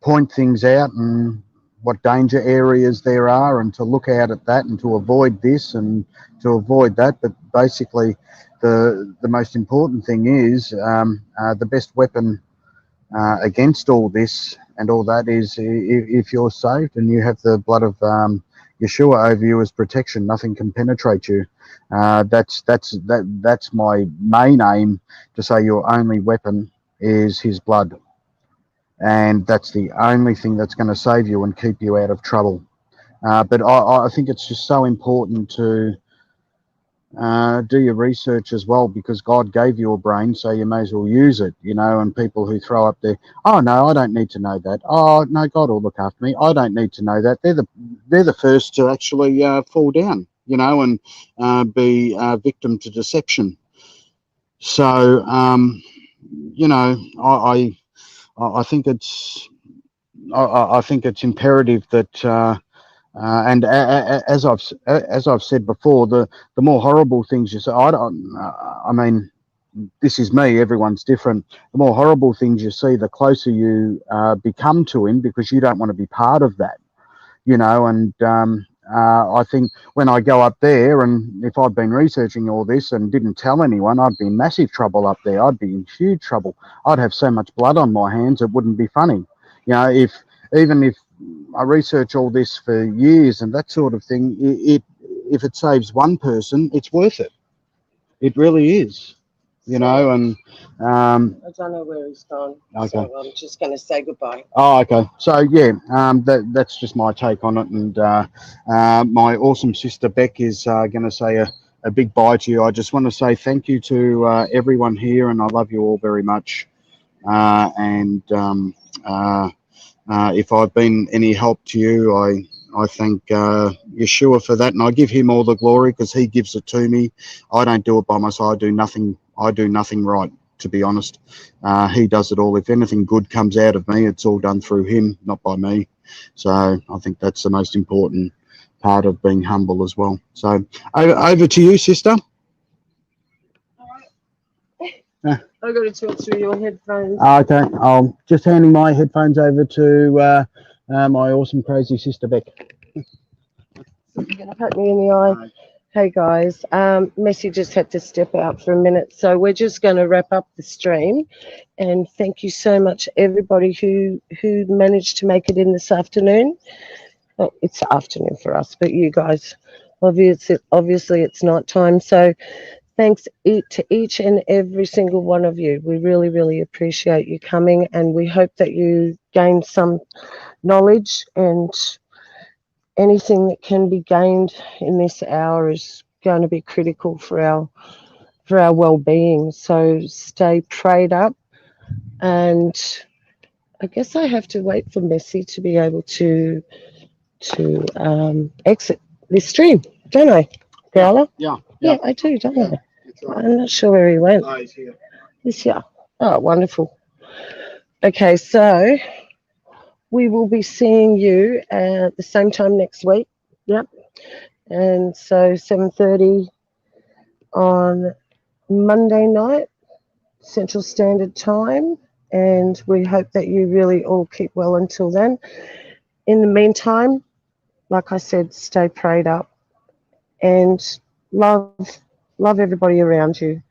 point things out and what danger areas there are, and to look out at that and to avoid this and to avoid that. But basically, the most important thing is the best weapon against all this and all that is if you're saved and you have the blood of Yeshua over you as protection, nothing can penetrate you. That's my main aim, to say your only weapon is his blood, and that's the only thing that's going to save you and keep you out of trouble. But I think it's just so important to do your research as well, because God gave you a brain, so you may as well use it, you know. And people who throw up there, oh no, I don't need to know that. Oh no, God will look after me. I don't need to know that. They're the first to actually fall down, you know, and be victim to deception. So you know, I think it's imperative that. And as I've said before, the more horrible things you say, I mean, this is me. Everyone's different. The more horrible things you see, the closer you become to him, because you don't want to be part of that, you know. And I think when I go up there, and if I'd been researching all this and didn't tell anyone, I'd be in massive trouble up there. I'd be in huge trouble. I'd have so much blood on my hands, it wouldn't be funny, you know. Even if I research all this for years and that sort of thing, if it saves one person, it's worth it. It really is, you know. And I don't know where he's gone. Okay. So I'm just going to say goodbye. Oh, okay. So yeah, that's just my take on it. And my awesome sister Beck is going to say a big bye to you. I just want to say thank you to everyone here, and I love you all very much. If I've been any help to you, I thank Yeshua for that, and I give him all the glory, because he gives it to me. I don't do it by myself. I do nothing right, to be honest. He does it all. If anything good comes out of me, it's all done through him, not by me. So I think that's the most important part of being humble as well. So over to you, sister. I've got to talk through your headphones. Okay, I'm just handing my headphones over to my awesome crazy sister Beck. You're going to poke me in the eye. Hey guys, Messi just had to step out for a minute, so we're just going to wrap up the stream. And thank you so much, everybody who managed to make it in this afternoon. Well, it's afternoon for us, but you guys, obviously it's night time. So thanks to each and every single one of you. We really, really appreciate you coming, and we hope that you gained some knowledge, and anything that can be gained in this hour is going to be critical for our well-being. So stay prayed up, and I guess I have to wait for Messi to be able to exit this stream, don't I, Growler? Yeah, I do, don't I? Right. I'm not sure where he went. No, he's here. He's here. Oh, wonderful. Okay, so we will be seeing you at the same time next week. Yep. And so 7:30 on Monday night, Central Standard Time. And we hope that you really all keep well until then. In the meantime, like I said, stay prayed up and love everybody around you.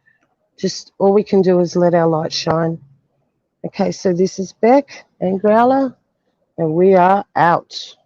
Just all we can do is let our light shine. Okay, so this is Beck and Growler, and we are out.